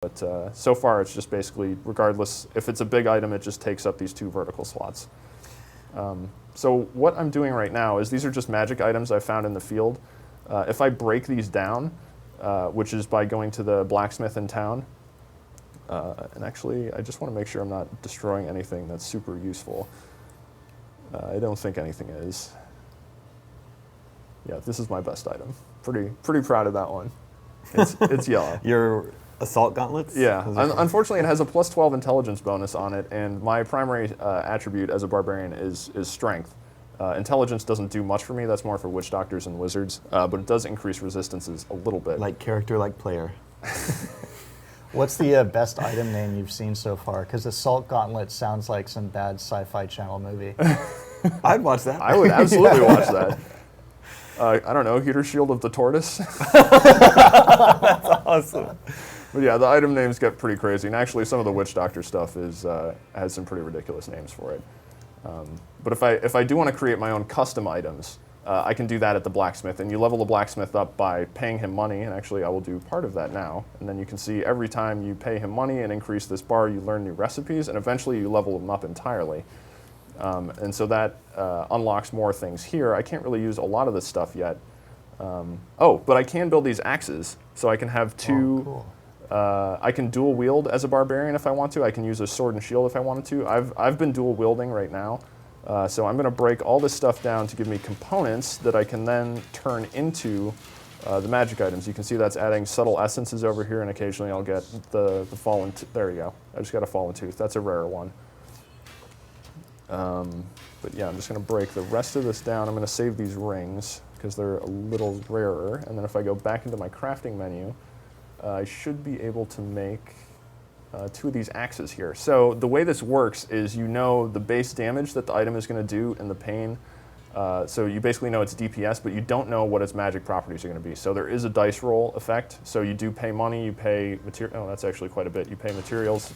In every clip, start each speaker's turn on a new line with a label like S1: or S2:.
S1: But so far, it's just basically, regardless, if it's a big item, it just takes up these 2 vertical slots. So what I'm doing right now is these are just magic items I found in the field. If I break these down, which is by going to the blacksmith in town, and actually, I just want to make sure I'm not destroying anything that's super useful. I don't think anything is. Yeah, this is my best item. Pretty proud of that one. It's yellow.
S2: Your assault gauntlets?
S1: Yeah. Unfortunately, it has a plus 12 intelligence bonus on it, and my primary attribute as a barbarian is strength. Intelligence doesn't do much for me. That's more for witch doctors and wizards, but it does increase resistances a little bit.
S2: Like character, like player.
S3: What's the best item name you've seen so far? Because Assault Gauntlet sounds like some bad Sci-Fi Channel movie.
S2: I'd watch that.
S1: I would absolutely watch that. I don't know, Heater Shield of the Tortoise?
S2: That's awesome.
S1: But yeah, the item names get pretty crazy, and actually some of the Witch Doctor stuff has some pretty ridiculous names for it. But if I do want to create my own custom items, I can do that at the blacksmith, and you level the blacksmith up by paying him money, and actually I will do part of that now. And then you can see every time you pay him money and increase this bar, you learn new recipes, and eventually you level them up entirely. And so that unlocks more things here. I can't really use a lot of this stuff yet. But I can build these axes, so I can have 2.
S3: Cool.
S1: I can dual wield as a barbarian if I want to. I can use a sword and shield if I wanted to. I've been dual wielding right now. So I'm going to break all this stuff down to give me components that I can then turn into the magic items. You can see that's adding subtle essences over here, and occasionally I'll get the fallen tooth. There you go. I just got a fallen tooth. That's a rarer one. But yeah, I'm just going to break the rest of this down. I'm going to save these rings because they're a little rarer. And then if I go back into my crafting menu, I should be able to make 2 of these axes here. So the way this works is you know the base damage that the item is going to do and the pain. So you basically know its DPS, but you don't know what its magic properties are going to be. So there is a dice roll effect. So you do pay money, you pay material. Oh, that's actually quite a bit. You pay materials.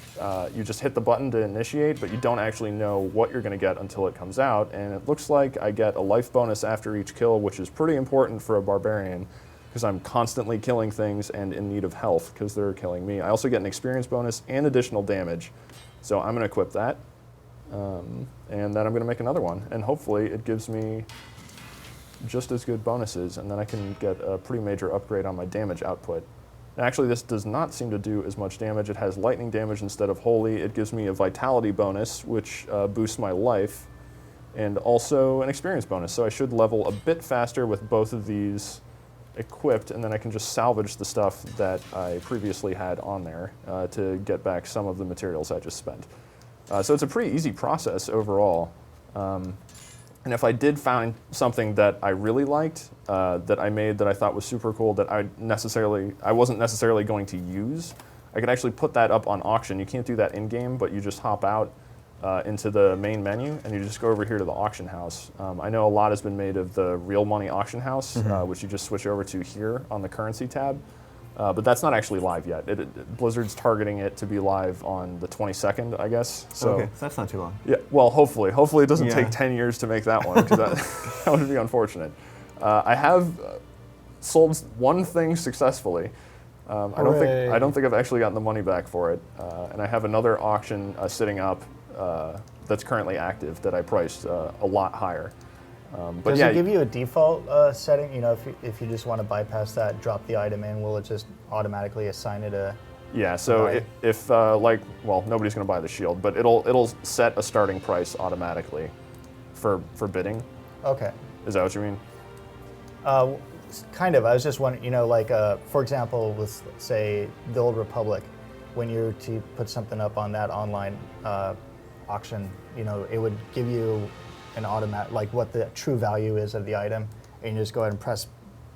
S1: You just hit the button to initiate, but you don't actually know what you're going to get until it comes out. And it looks like I get a life bonus after each kill, which is pretty important for a barbarian, because I'm constantly killing things and in need of health because they're killing me. I also get an experience bonus and additional damage. So I'm going to equip that. And then I'm going to make another one. And hopefully it gives me just as good bonuses, and then I can get a pretty major upgrade on my damage output. And actually, this does not seem to do as much damage. It has lightning damage instead of holy. It gives me a vitality bonus, which boosts my life, and also an experience bonus. So I should level a bit faster with both of these equipped, and then I can just salvage the stuff that I previously had on there to get back some of the materials I just spent. So it's a pretty easy process overall. And if I did find something that I really liked, that I made that I thought was super cool, that I wasn't necessarily going to use, I could actually put that up on auction. You can't do that in-game, but you just hop out into the main menu, and you just go over here to the auction house. I know a lot has been made of the real money auction house, which you just switch over to here on the currency tab. But that's not actually live yet. Blizzard's targeting it to be live on the 22nd, I guess. So,
S2: okay, so that's not too long.
S1: Yeah, well, hopefully. Hopefully it doesn't take 10 years to make that one, because that would be unfortunate. I have sold one thing successly. I don't think I've actually gotten the money back for it. And I have another auction sitting up that's currently active that I priced a lot higher.
S3: Does it give you a default setting? You know, if you just want to bypass that, drop the item in, will it just automatically assign it a?
S1: Yeah. So if nobody's going to buy the shield, but it'll set a starting price automatically for bidding.
S3: Okay.
S1: Is that what you mean?
S3: Kind of. I was just wondering. You know, like for example, with say the Old Republic, when you're to put something up on that online auction, you know, it would give you an automatic, like what the true value is of the item, and you just go ahead and press,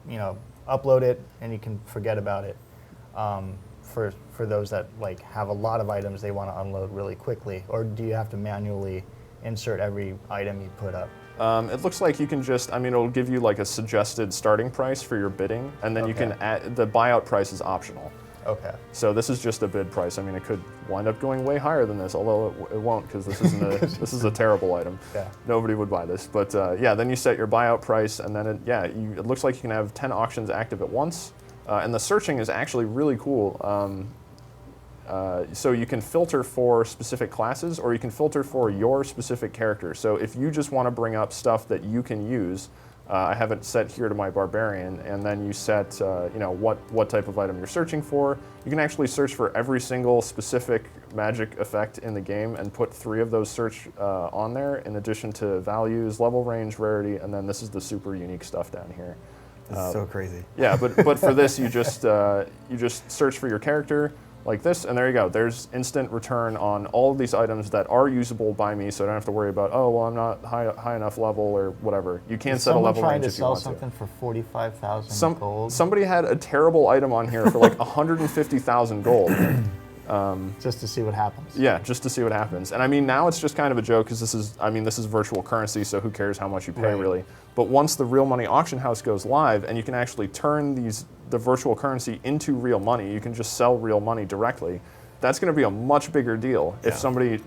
S3: you know, upload it, and you can forget about it. For those that like have a lot of items they want to unload really quickly, or do you have to manually insert every item you put up?
S1: It looks like you can just, it'll give you like a suggested starting price for your bidding, and then you can add, the buyout price is optional.
S3: Okay.
S1: So this is just a bid price. It could wind up going way higher than this, although it won't, because this isn't this is a terrible item.
S3: Yeah.
S1: Nobody would buy this. But then you set your buyout price, and then it looks like you can have 10 auctions active at once. And the searching is actually really cool. So you can filter for specific classes, or you can filter for your specific character. So if you just want to bring up stuff that you can use, I have it set here to my barbarian, and then you set what type of item you're searching for. You can actually search for every single specific magic effect in the game and put 3 of those search on there, in addition to values, level range, rarity, and then this is the super unique stuff down here.
S2: It's so crazy.
S1: Yeah, but for this you just search for your character like this, and there you go. There's instant return on all of these items that are usable by me, so I don't have to worry about, oh, well, I'm not high enough level or whatever. You can set a level range if you want to.
S3: Someone trying to sell something for 45,000 gold?
S1: Somebody had a terrible item on here for like 150,000 gold.
S3: Just to see what happens.
S1: Yeah, just to see what happens. And I mean, now it's just kind of a joke because this is virtual currency, so who cares how much you pay, really. But once the real money auction house goes live and you can actually turn the virtual currency into real money, you can just sell real money directly. That's going to be a much bigger deal if somebody,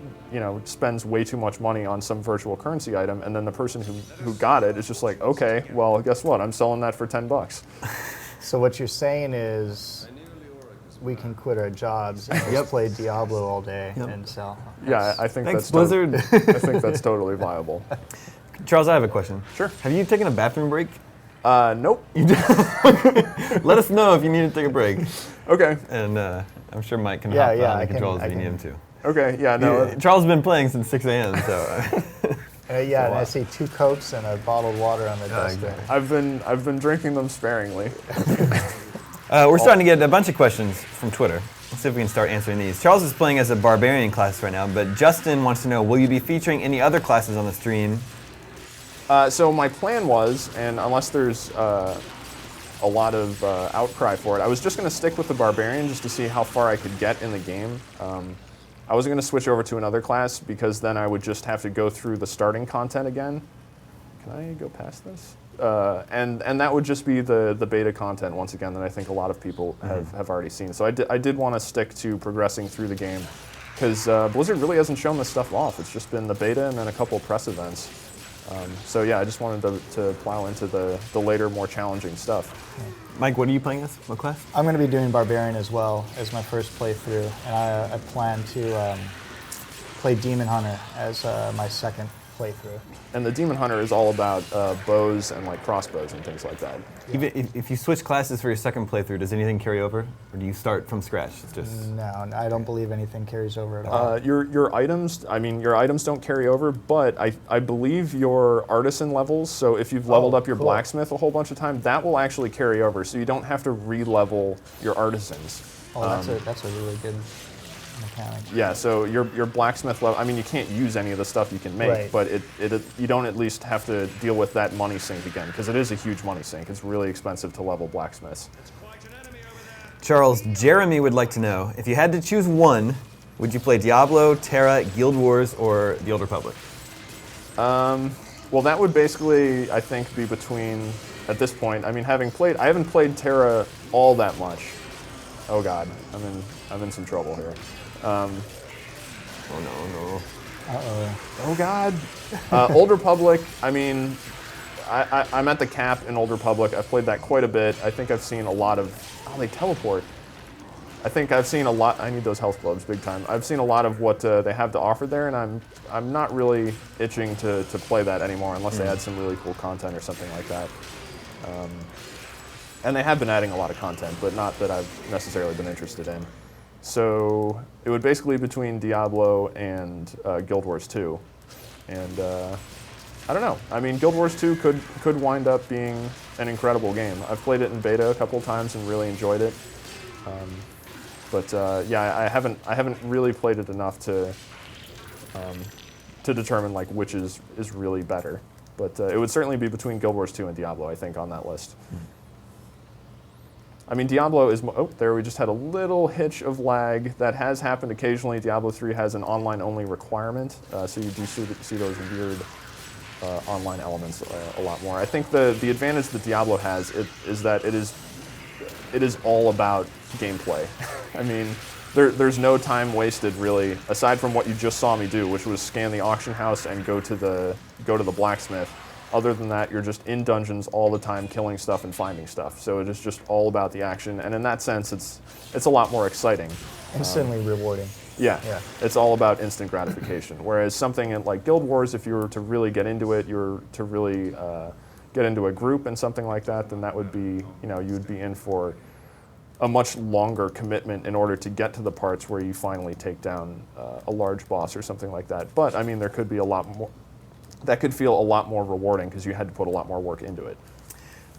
S1: spends way too much money on some virtual currency item, and then the person who got it is just like, okay, well, guess what? I'm selling that for $10.
S3: So what you're saying is, we can quit our jobs and just play Diablo all day and sell.
S1: Yeah, I think
S2: Thanks,
S1: that's
S2: Blizzard.
S1: I think that's totally viable.
S2: Charles, I have a question.
S1: Sure.
S2: Have you taken a bathroom break?
S1: Nope.
S2: Let us know if you need to take a break.
S1: Okay.
S2: And I'm sure Mike can hop on the controls if you need him to.
S1: Okay. Yeah. No.
S2: Charles has been playing since 6 a.m. So.
S3: And I see 2 Cokes and a bottled water on the desk there.
S1: I've been drinking them sparingly.
S2: We're starting to get a bunch of questions from Twitter. Let's see if we can start answering these. Charles is playing as a barbarian class right now, but Justin wants to know, will you be featuring any other classes on the stream?
S1: So my plan was, and unless there's a lot of outcry for it, I was just going to stick with the barbarian just to see how far I could get in the game. I wasn't going to switch over to another class because then I would just have to go through the starting content again. Can I go past this? And that would just be the beta content once again that I think a lot of people have already seen. So I did want to stick to progressing through the game because Blizzard really hasn't shown this stuff off. It's just been the beta and then a couple of press events. So yeah, I just wanted to plow into the later, more challenging stuff.
S2: Mike, what are you playing as? What class?
S3: I'm going to be doing Barbarian as well as my first playthrough, and I plan to play Demon Hunter as my second playthrough.
S1: And the Demon Hunter is all about bows and like crossbows and things like that.
S2: Even if you switch classes for your second playthrough, does anything carry over, or do you start from scratch? It's just
S3: No, I don't believe anything carries over at all.
S1: Your items, your items don't carry over, but I believe your artisan levels, so if you've leveled up your blacksmith a whole bunch of time, that will actually carry over, so you don't have to re-level your artisans.
S3: Oh, that's a really good mechanic.
S1: Yeah, so your blacksmith level, you can't use any of the stuff you can make, but you don't at least have to deal with that money sink again, because it is a huge money sink. It's really expensive to level blacksmiths.
S2: Charles, Jeremy would like to know, if you had to choose one, would you play Diablo, Terra, Guild Wars, or the Old Republic?
S1: Well, that would basically, I think, be between, at this point, I haven't played Terra all that much. Oh God, I'm in some trouble here.
S2: Oh no.
S3: Uh-oh.
S1: Oh God. Old Republic, I'm at the cap in Old Republic. I've played that quite a bit. I think I've seen a lot of, they teleport. I think I've seen a lot, I need those health globes big time. I've seen a lot of what they have to offer there, and I'm not really itching to play that anymore unless they add some really cool content or something like that. And they have been adding a lot of content, but not that I've necessarily been interested in. So it would basically be between Diablo and Guild Wars 2. And I don't know. Guild Wars 2 could wind up being an incredible game. I've played it in beta a couple of times and really enjoyed it. But I haven't really played it enough to determine like which is really better. But it would certainly be between Guild Wars 2 and Diablo, I think, on that list. Diablo is, there we just had a little hitch of lag. That has happened occasionally. Diablo 3 has an online-only requirement, so you do see those weird online elements a lot more. I think the advantage that Diablo has is that it is all about gameplay. There's no time wasted really, aside from what you just saw me do, which was scan the auction house and go to the blacksmith. Other than that, you're just in dungeons all the time, killing stuff and finding stuff. So it is just all about the action, and in that sense, it's a lot more exciting.
S3: Instantly rewarding.
S1: Yeah,
S3: Yeah.
S1: it's all about instant gratification. Whereas something like Guild Wars, if you were to really get into it, you were to really get into a group and something like that, then that would be, you would be in for a much longer commitment in order to get to the parts where you finally take down a large boss or something like that. But I mean, there could be a lot more. That could feel a lot more rewarding because you had to put a lot more work into it.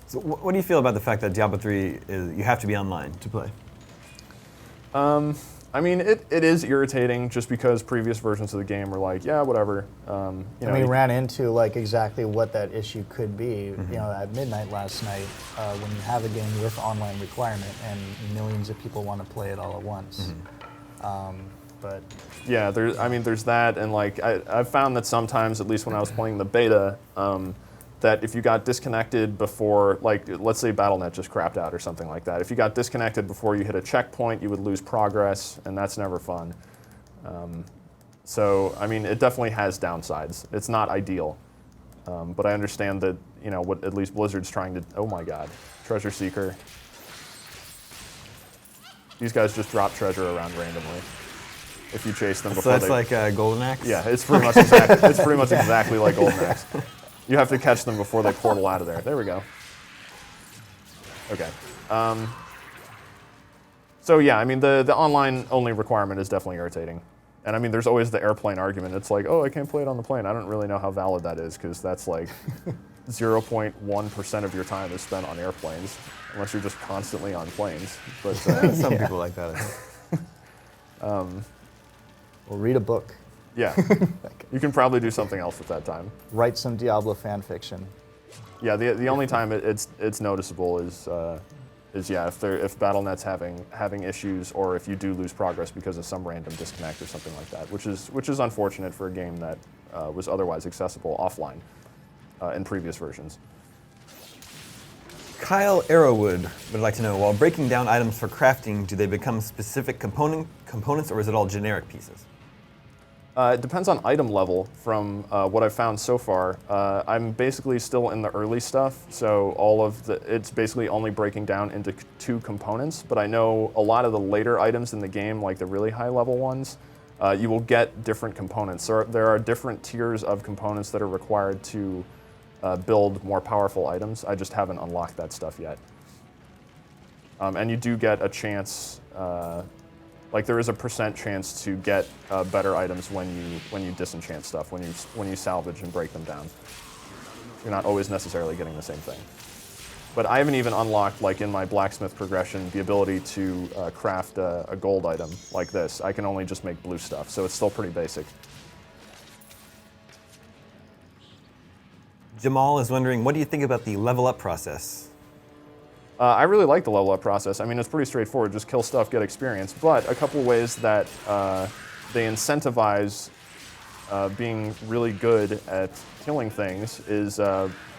S2: So what do you feel about the fact that Diablo 3 is you have to be online to play?
S1: I mean, it is irritating just because previous versions of the game were like, yeah, whatever.
S3: And we ran into like exactly what that issue could be. At midnight last night, when you have a game with online requirement and millions of people want to play it all at once. But
S1: yeah, there's that, and like I've found that sometimes, at least when I was playing the beta, that if you got disconnected before, like let's say BattleNet just crapped out or something like that, if you got disconnected before you hit a checkpoint, you would lose progress, and that's never fun. So I mean, it definitely has downsides. It's not ideal, but I understand that what at least Blizzard's trying to. Oh my God, Treasure Seeker. These guys just drop treasure around randomly if you chase them before.
S2: So that's like Golden Axe?
S1: Yeah, it's pretty much exactly like Golden Axe. You have to catch them before they portal out of there. There we go. Okay. So yeah, I mean the online only requirement is definitely irritating, and I mean there's always the airplane argument. It's like, oh, I can't play it on the plane. I don't really know how valid that is because that's like 0.1% of your time is spent on airplanes, unless you're just constantly on planes. But
S2: Some people like that.
S3: Well, read a book.
S1: Yeah, you can probably do something else with that time.
S3: Write some Diablo fan fiction.
S1: Yeah, the only time it's noticeable is yeah, if BattleNet's having issues, or if you do lose progress because of some random disconnect or something like that, which is unfortunate for a game that was otherwise accessible offline in previous versions.
S2: Kyle Arrowwood would like to know, while breaking down items for crafting, do they become specific components, or is it all generic pieces?
S1: It depends on item level from what I've found so far. I'm basically still in the early stuff, so it's basically only breaking down into 2 components, but I know a lot of the later items in the game, like the really high level ones, you will get different components. There are different tiers of components that are required to build more powerful items. I just haven't unlocked that stuff yet. And you do get a chance, like there is a % chance to get better items when you disenchant stuff, when you salvage and break them down. You're not always necessarily getting the same thing. But I haven't even unlocked, like in my blacksmith progression, the ability to craft a gold item like this. I can only just make blue stuff, so it's still pretty basic.
S2: Jamal is wondering, what do you think about the level up process?
S1: I really like the level up process. I mean, it's pretty straightforward. Just kill stuff, get experience. But a couple ways that they incentivize being really good at killing things is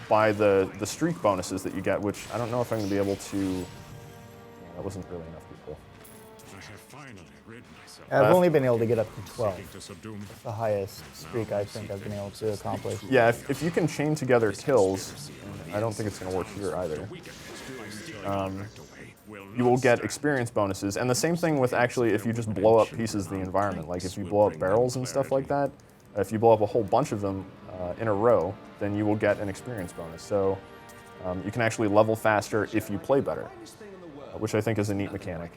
S1: by the streak bonuses that you get, which I don't know if I'm going to be able to... Yeah, that wasn't really enough people.
S3: I've only been able to get up to 12. That's the highest streak I think I've been able to accomplish.
S1: Yeah, if you can chain together kills, I don't think it's going to work here either. You will get experience bonuses, and the same thing with actually if you just blow up pieces of the environment, like if you blow up barrels and stuff like that, if you blow up a whole bunch of them in a row, then you will get an experience bonus. So you can actually level faster if you play better, which I think is a neat mechanic.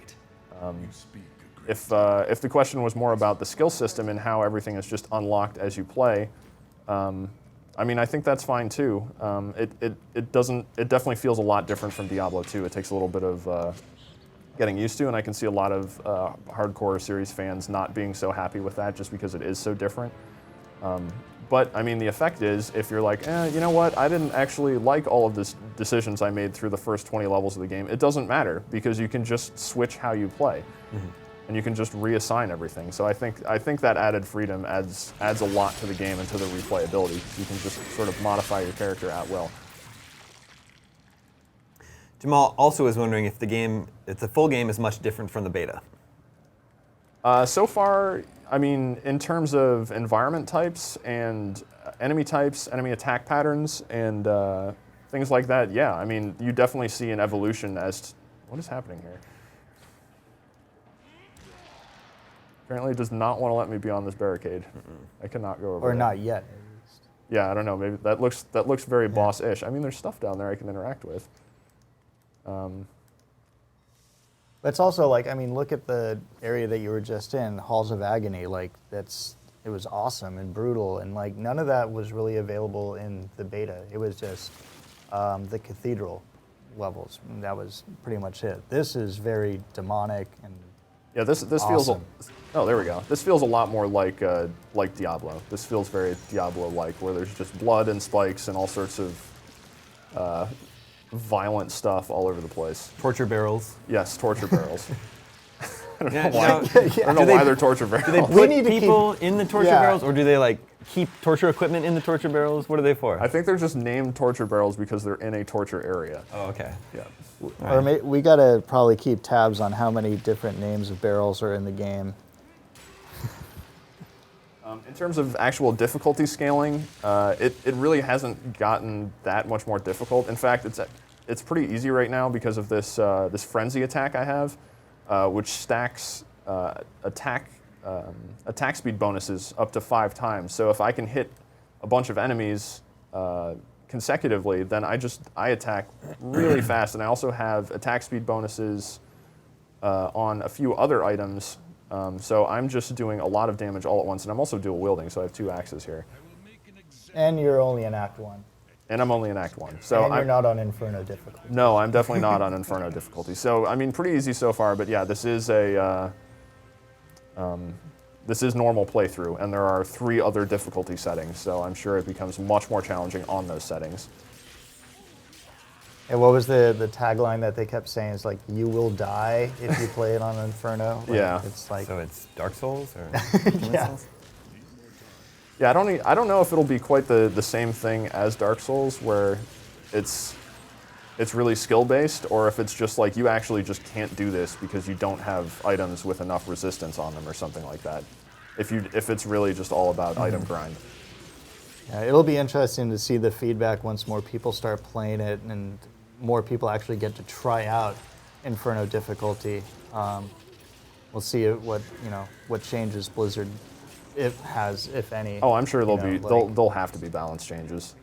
S1: If the question was more about the skill system and how everything is just unlocked as you play, I mean, I think that's fine too. It definitely feels a lot different from Diablo 2. It takes a little bit of getting used to, and I can see a lot of hardcore series fans not being so happy with that just because it is so different. But I mean, the effect is, if you're like, you know what, I didn't actually like all of the decisions I made through the first 20 levels of the game, it doesn't matter because you can just switch how you play. Mm-hmm. And you can just reassign everything. So I think that added freedom adds a lot to the game and to the replayability. You can just sort of modify your character at will.
S2: Jamal also is wondering if the full game is much different from the beta.
S1: So far, I mean, in terms of environment types and enemy types, enemy attack patterns, and things like that, yeah. I mean, you definitely see an evolution as to what is happening here. Apparently, it does not want to let me beyond this barricade. I cannot go over
S3: Or
S1: there.
S3: not yet, at least.
S1: Yeah, I don't know. Maybe that looks very boss-ish. I mean, there's stuff down there I can interact with.
S3: But it's also like, I mean, look at the area that you were just in, Halls of Agony. Like, it was awesome and brutal, and like none of that was really available in the beta. It was just the cathedral levels. And that was pretty much it. This is very demonic and
S1: Yeah, this
S3: awesome.
S1: feels. Oh, there we go. This feels a lot more like Diablo. This feels very Diablo-like, where there's just blood and spikes and all sorts of violent stuff all over the place.
S2: Torture barrels.
S1: Yes, torture barrels. I don't
S2: Yeah,
S1: know why,
S2: now,
S1: I don't know why they're torture barrels.
S2: Do they
S3: We
S2: put
S3: need to
S2: people in the torture
S3: yeah.
S2: barrels, or do they like keep torture equipment in the torture barrels? What are they for?
S1: I think they're just named torture barrels because they're in a torture area.
S2: Oh, okay.
S1: Yeah.
S3: Or we gotta probably keep tabs on how many different names of barrels are in the game.
S1: In terms of actual difficulty scaling, it really hasn't gotten that much more difficult. In fact, it's pretty easy right now because of this this frenzy attack I have, which stacks attack speed bonuses up to 5 times. So if I can hit a bunch of enemies consecutively, then I attack really fast, and I also have attack speed bonuses on a few other items. So I'm just doing a lot of damage all at once, and I'm also dual wielding, so I have 2 axes here.
S3: And you're only in Act 1.
S1: And I'm only in Act 1. So
S3: And you're
S1: I'm
S3: not on Inferno difficulty.
S1: No, I'm definitely not on Inferno difficulty. So I mean, pretty easy so far. But yeah, this is normal playthrough, and there are 3 other difficulty settings. So I'm sure it becomes much more challenging on those settings.
S3: And what was the tagline that they kept saying? It's like, you will die if you play it on Inferno. Like,
S1: Yeah.
S3: It's like,
S2: So it's Dark Souls or
S3: yeah.
S2: Souls?
S1: Yeah, I don't know if it'll be quite the same thing as Dark Souls, where it's really skill based, or if it's just like you actually just can't do this because you don't have items with enough resistance on them or something like that. If it's really just all about item grind.
S3: Yeah, it'll be interesting to see the feedback once more people start playing it and more people actually get to try out Inferno difficulty. We'll see what changes Blizzard has, if any.
S1: Oh, I'm sure they'll have to be balance changes.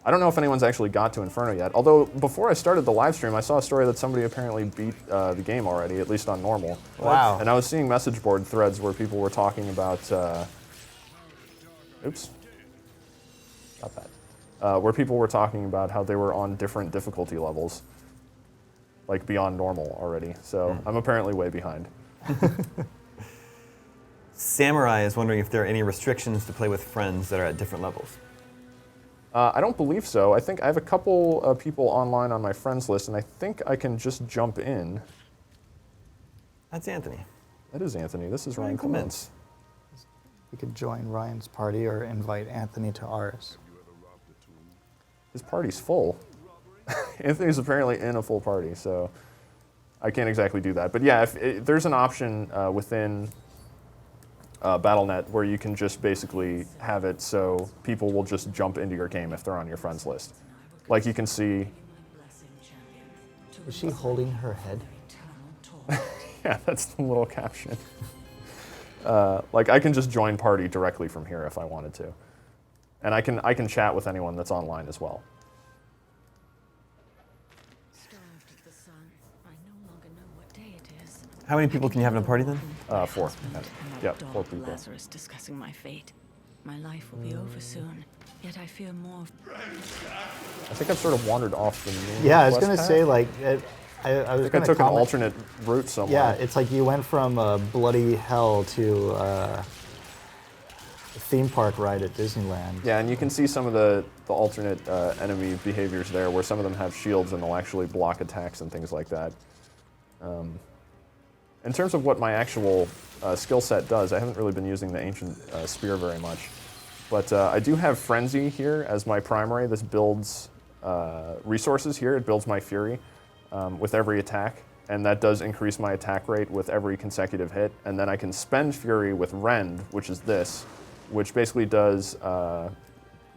S1: I don't know if anyone's actually got to Inferno yet. Although before I started the live stream, I saw a story that somebody apparently beat the game already, at least on normal.
S3: Wow.
S1: And I was seeing message board threads where people were talking about. Oops. Got that. Where people were talking about how they were on different difficulty levels, like beyond normal already. So I'm apparently way behind.
S2: Samurai is wondering if there are any restrictions to play with friends that are at different levels.
S1: I don't believe so. I think I have a couple of people online on my friends list, and I think I can just jump in.
S2: That's Anthony.
S1: That is Anthony. This is Ryan Clements.
S3: You could join Ryan's party or invite Anthony to ours.
S1: His party's full. Anthony's apparently in a full party, so I can't exactly do that. But yeah, there's an option within Battle.net where you can just basically have it so people will just jump into your game if they're on your friends list. Like you can see.
S3: Is she holding her head?
S1: Yeah, that's the little caption. Like I can just join party directly from here if I wanted to. And I can chat with anyone that's online as well.
S2: How many people can you have in a party then?
S1: 4. Yep, 4 people.
S4: Lazarus discussing my fate. My life will be over soon. Yet I fear more.
S1: I think I've sort of wandered off the main
S3: Yeah, I was
S1: quest
S3: gonna
S1: path.
S3: say like I was
S1: I think I
S3: gonna
S1: took an
S3: comment.
S1: alternate route somewhere.
S3: Yeah, it's like you went from bloody hell to a theme park ride at Disneyland.
S1: Yeah, and you can see some of the alternate enemy behaviors there, where some of them have shields and they'll actually block attacks and things like that. In terms of what my actual skill set does, I haven't really been using the Ancient Spear very much. But I do have Frenzy here as my primary. This builds resources here. It builds my Fury with every attack. and that does increase my attack rate with every consecutive hit. And then I can spend Fury with Rend, which is this, which basically does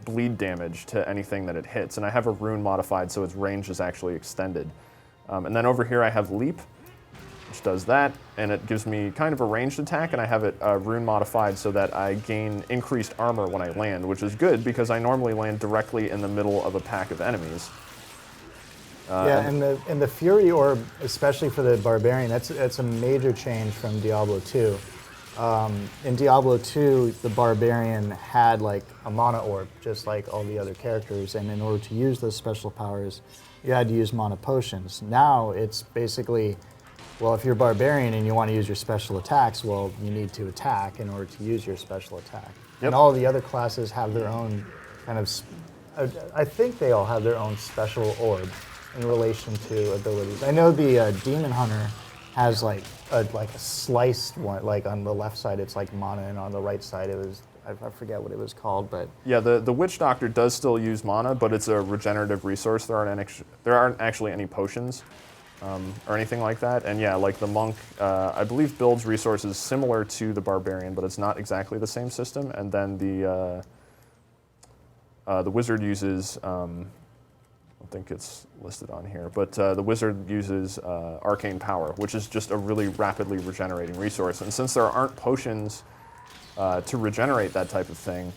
S1: bleed damage to anything that it hits. And I have a rune modified, so its range is actually extended. And then over here I have Leap, which does that, and it gives me kind of a ranged attack, and I have it rune modified so that I gain increased armor when I land, which is good because I normally land directly in the middle of a pack of enemies.
S3: And the Fury Orb, especially for the Barbarian, that's a major change from Diablo 2. In Diablo 2, the Barbarian had like a mana orb, just like all the other characters, and in order to use those special powers, you had to use mana potions. Now it's basically, well, if you're Barbarian and you want to use your special attacks, well, you need to attack in order to use your special attack.
S1: Yep.
S3: And all the other classes have their own kind of, I think they all have their own special orb in relation to abilities. I know the Demon Hunter has like a sliced one, like on the left side it's like mana, and on the right side it was, I forget what it was called, but
S1: Yeah, the Witch Doctor does still use mana, but it's a regenerative resource. There aren't actually any potions or anything like that. And yeah, like the Monk, I believe builds resources similar to the Barbarian, but it's not exactly the same system. And then the Wizard uses, I think it's listed on here, but the Wizard uses Arcane Power, which is just a really rapidly regenerating resource. And since there aren't potions to regenerate that type of thing,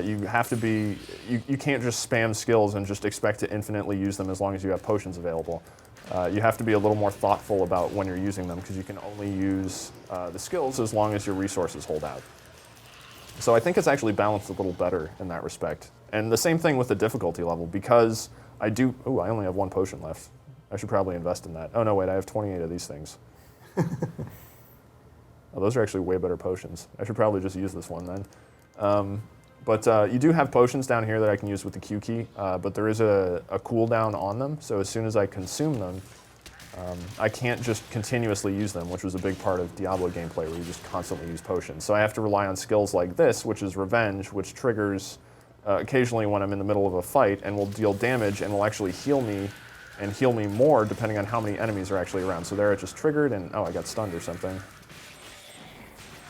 S1: you have to be, you can't just spam skills and just expect to infinitely use them as long as you have potions available. You have to be a little more thoughtful about when you're using them, because you can only use the skills as long as your resources hold out. So I think it's actually balanced a little better in that respect. And the same thing with the difficulty level, because I only have 1 potion left. I should probably invest in that. Oh no, wait, I have 28 of these things. Oh, those are actually way better potions. I should probably just use this one then. But you do have potions down here that I can use with the Q key, but there is a cooldown on them, so as soon as I consume them, I can't just continuously use them, which was a big part of Diablo gameplay where you just constantly use potions. So I have to rely on skills like this, which is Revenge, which triggers occasionally when I'm in the middle of a fight and will deal damage and will actually heal me and heal me more depending on how many enemies are actually around. So there it just triggered and oh, I got stunned or something.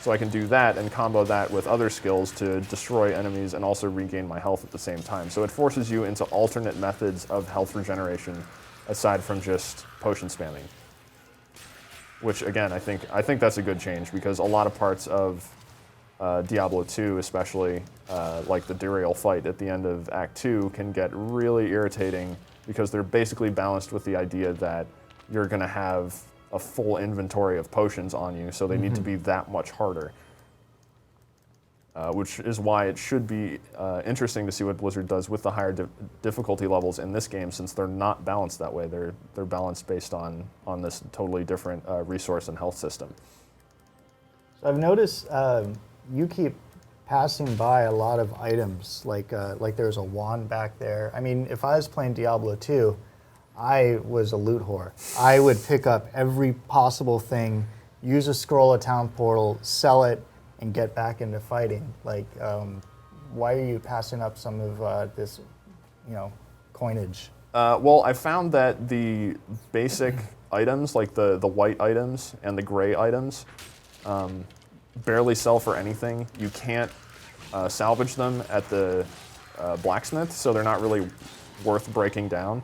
S1: So I can do that and combo that with other skills to destroy enemies and also regain my health at the same time. So it forces you into alternate methods of health regeneration aside from just potion spamming. Which again, I think that's a good change, because a lot of parts of Diablo 2 especially, like the Duriel fight at the end of Act 2 can get really irritating because they're basically balanced with the idea that you're going to have a full inventory of potions on you, so they need to be that much harder. Which is why it should be interesting to see what Blizzard does with the higher difficulty levels in this game, since they're not balanced that way. They're balanced based on this totally different resource and health system.
S3: So I've noticed you keep passing by a lot of items, like there's a wand back there. I mean, if I was playing Diablo 2, I was a loot whore. I would pick up every possible thing, use a scroll of town portal, sell it, and get back into fighting. Like, why are you passing up some of this, coinage?
S1: Well, I found that the basic items, like the white items and the gray items, barely sell for anything. You can't salvage them at the blacksmith, so they're not really worth breaking down.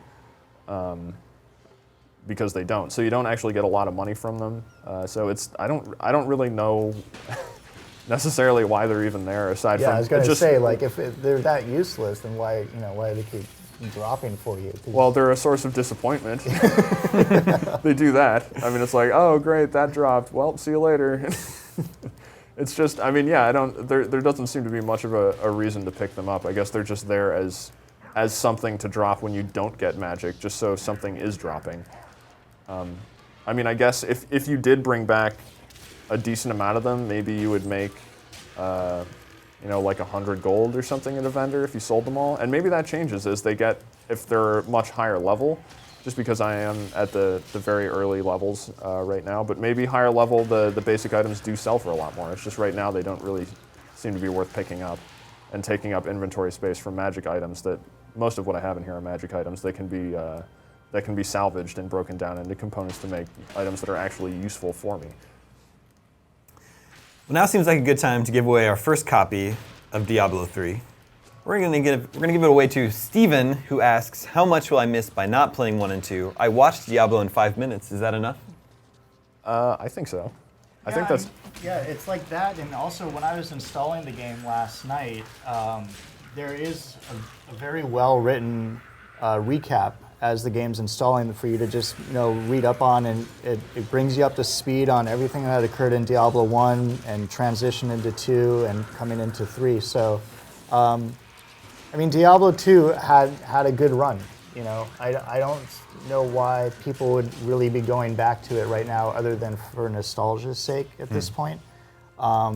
S1: Because they don't. So you don't actually get a lot of money from them. So I don't really know necessarily why they're even there, aside from.
S3: Yeah, I was going to say, like, if they're that useless, then why do they keep dropping for you?
S1: Well, they're a source of disappointment. They do that. I mean, it's like, oh great, that dropped. Well, see you later. It's just, I mean, yeah, there doesn't seem to be much of a reason to pick them up. I guess they're just there as something to drop when you don't get magic, just so something is dropping. I mean, I guess if you did bring back a decent amount of them, maybe you would make, like 100 gold or something in a vendor if you sold them all. And maybe that changes as if they're much higher level, just because I am at the very early levels right now. But maybe higher level, the basic items do sell for a lot more. It's just right now they don't really seem to be worth picking up and taking up inventory space from magic items that most of what I have in here are magic items. They can be that can be salvaged and broken down into components to make items that are actually useful for me.
S2: Well, now seems like a good time to give away our first copy of Diablo 3. We're gonna give it away to Steven, who asks, how much will I miss by not playing 1 and 2? I watched Diablo in 5 minutes. Is that enough?
S1: I think so. I think that's...
S3: Yeah, it's like that, and also when I was installing the game last night, there is a very well-written recap as the game's installing for you to just read up on, and it brings you up to speed on everything that occurred in Diablo 1 and transition into 2 and coming into 3. So, I mean, Diablo 2 had a good run. I don't know why people would really be going back to it right now other than for nostalgia's sake at this point.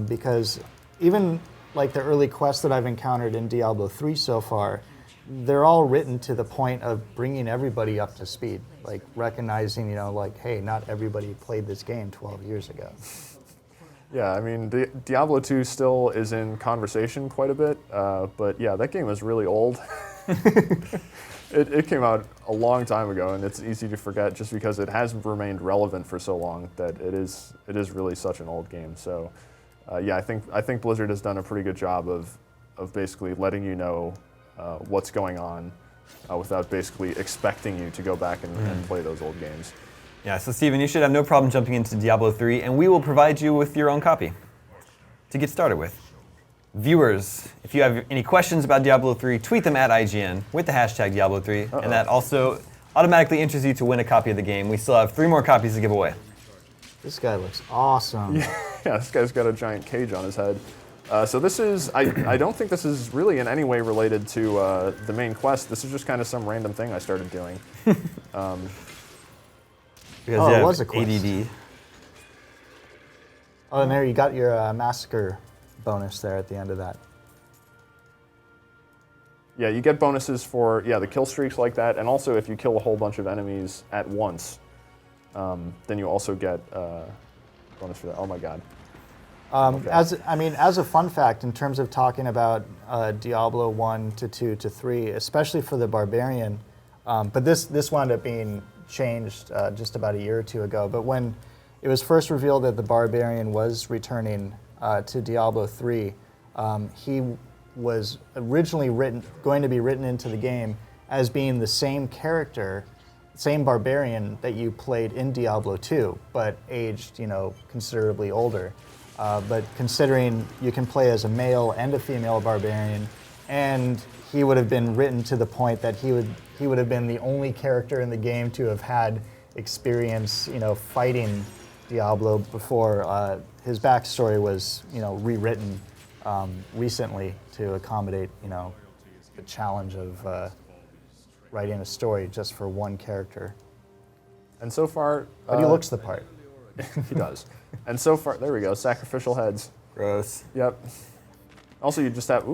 S3: Because even like the early quests that I've encountered in Diablo 3 so far, they're all written to the point of bringing everybody up to speed, like recognizing, like, hey, not everybody played this game 12 years ago.
S1: Yeah, I mean, Diablo 2 still is in conversation quite a bit, but yeah, that game is really old. It came out a long time ago, and it's easy to forget just because it has remained relevant for so long that it is really such an old game. So, yeah, I think Blizzard has done a pretty good job of basically letting you know what's going on without basically expecting you to go back and play those old games.
S2: Yeah, so Steven, you should have no problem jumping into Diablo 3, and we will provide you with your own copy to get started with. Viewers, if you have any questions about Diablo 3, tweet them at IGN with the hashtag Diablo 3, and that also automatically enters you to win a copy of the game. We still have 3 more copies to give away.
S3: This guy looks awesome.
S1: Yeah, this guy's got a giant cage on his head. So this is, I don't think this is really in any way related to the main quest. This is just kind of some random thing I started doing.
S2: Because
S3: it was a quest.
S2: ADD.
S3: Oh, and there you got your massacre bonus there at the end of that.
S1: Yeah, you get bonuses for, the kill streaks like that, and also if you kill a whole bunch of enemies at once, then you also get bonus for that. Oh my god.
S3: As a fun fact, in terms of talking about Diablo 1 to 2 to 3, especially for the Barbarian, but this wound up being changed just about a year or two ago, but when it was first revealed that the Barbarian was returning to Diablo 3, he was originally going to be written into the game as being the same character, same Barbarian that you played in Diablo 2, but aged, considerably older. But considering you can play as a male and a female Barbarian, and he would have been written to the point that he would have been the only character in the game to have had experience, fighting Diablo before. His backstory was, rewritten recently to accommodate, the challenge of writing a story just for one character.
S1: And so far...
S3: But he looks the part.
S1: He does. And so far, there we go, sacrificial heads.
S2: Gross.
S1: Yep. Also, you just have,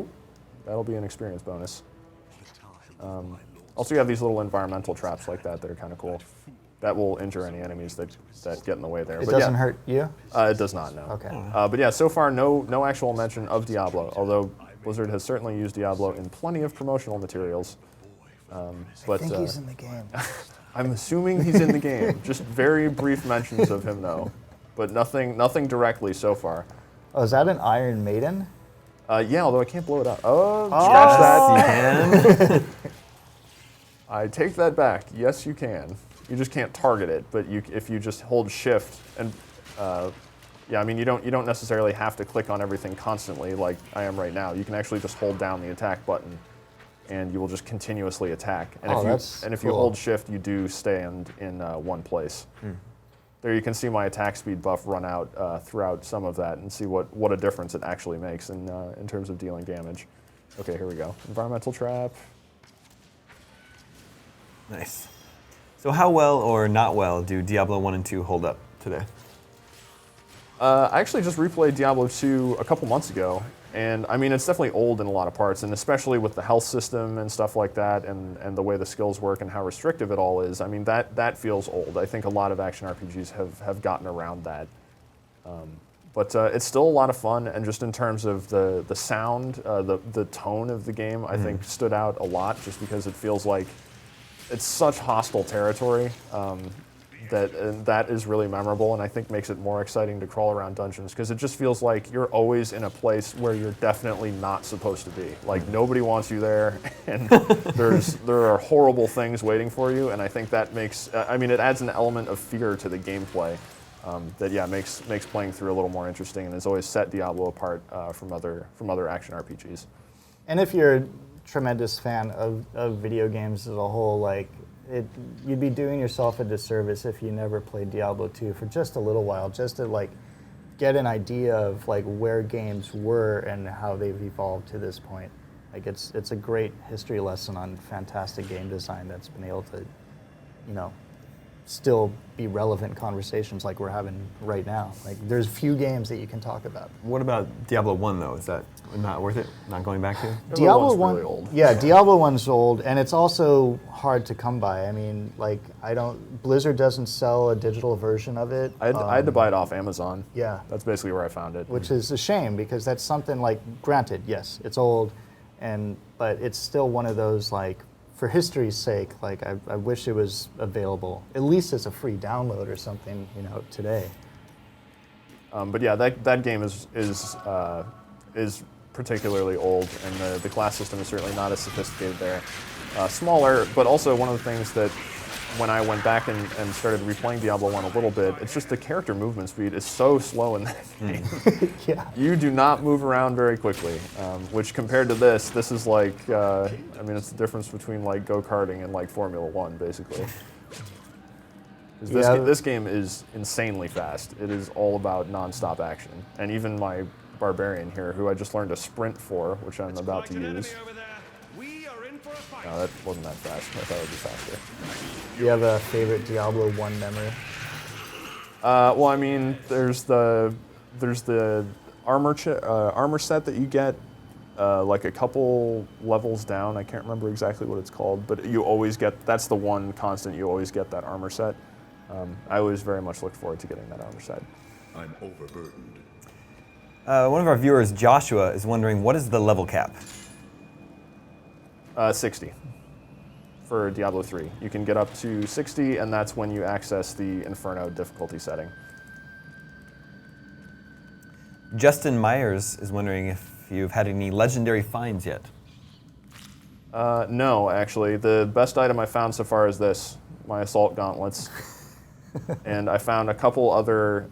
S1: that'll be an experience bonus. Also, you have these little environmental traps like that are kind of cool. That will injure any enemies that get in the way there.
S3: It doesn't hurt you?
S1: It does not, no.
S3: Okay.
S1: But yeah, so far, no actual mention of Diablo, although Blizzard has certainly used Diablo in plenty of promotional materials.
S3: I think he's in the game.
S1: I'm assuming he's in the game. Just very brief mentions of him, though. But nothing directly so far.
S3: Oh, is that an Iron Maiden?
S1: Yeah, although I can't blow it up. Oh, scratch that.
S2: You can.
S1: I take that back. Yes, you can. You just can't target it, but if you just hold shift and yeah, I mean you don't necessarily have to click on everything constantly like I am right now. You can actually just hold down the attack button, and you will just continuously attack. And if you hold shift, you do stand in one place. There you can see my attack speed buff run out throughout some of that, and see what a difference it actually makes in terms of dealing damage. Okay, here we go. Environmental trap.
S2: Nice. So how well or not well do Diablo 1 and 2 hold up today?
S1: I actually just replayed Diablo 2 a couple months ago, and I mean, it's definitely old in a lot of parts, and especially with the health system and stuff like that, and the way the skills work and how restrictive it all is. I mean, that feels old. I think a lot of action RPGs have gotten around that. But it's still a lot of fun, and just in terms of the sound, the tone of the game, I think stood out a lot, just because it feels like it's such hostile territory that is really memorable, and I think makes it more exciting to crawl around dungeons because it just feels like you're always in a place where you're definitely not supposed to be. Like nobody wants you there, and there are horrible things waiting for you. And I think that makes it adds an element of fear to the gameplay that makes playing through a little more interesting, and has always set Diablo apart from other action RPGs.
S3: And if you're a tremendous fan of video games as a whole, like you'd be doing yourself a disservice if you never played Diablo 2 for just a little while, just to like get an idea of like where games were and how they've evolved to this point. Like it's a great history lesson on fantastic game design that's been able to, still be relevant conversations like we're having right now. Like there's few games that you can talk about.
S2: What about Diablo 1 though? Is that not worth it? Not going back to?
S3: Diablo
S1: 1's
S3: 1,
S1: really old.
S3: Yeah, Diablo 1's old, and it's also hard to come by. I mean, like Blizzard doesn't sell a digital version of it.
S1: I had to buy it off Amazon.
S3: Yeah.
S1: That's basically where I found it.
S3: Which is a shame because that's something like, granted, yes, it's old, but it's still one of those like, for history's sake, like I wish it was available, at least as a free download or something, today.
S1: But yeah, that game is particularly old, and the class system is certainly not as sophisticated there. Smaller, but also one of the things that when I went back and started replaying Diablo 1 a little bit, it's just the character movement speed is so slow in that game.
S3: Yeah.
S1: You do not move around very quickly, which compared to this is like, it's the difference between like go-karting and like Formula 1, basically. 'Cause this game is insanely fast. It is all about non-stop action. And even my barbarian here, who I just learned to sprint for, which I'm about to use. No, that wasn't that fast. I thought it would be faster.
S3: Do you have a favorite Diablo 1 memory?
S1: There's the armor set that you get like a couple levels down. I can't remember exactly what it's called, but you always get, that's the one constant, you always get that armor set. I always very much look forward to getting that armor set.
S5: I'm overburdened.
S2: One of our viewers, Joshua, is wondering, what is the level cap?
S1: 60 for Diablo 3. You can get up to 60, and that's when you access the Inferno difficulty setting.
S2: Justin Myers is wondering if you've had any legendary finds yet.
S1: No, actually. The best item I found so far is this, my assault gauntlets. And I found a couple other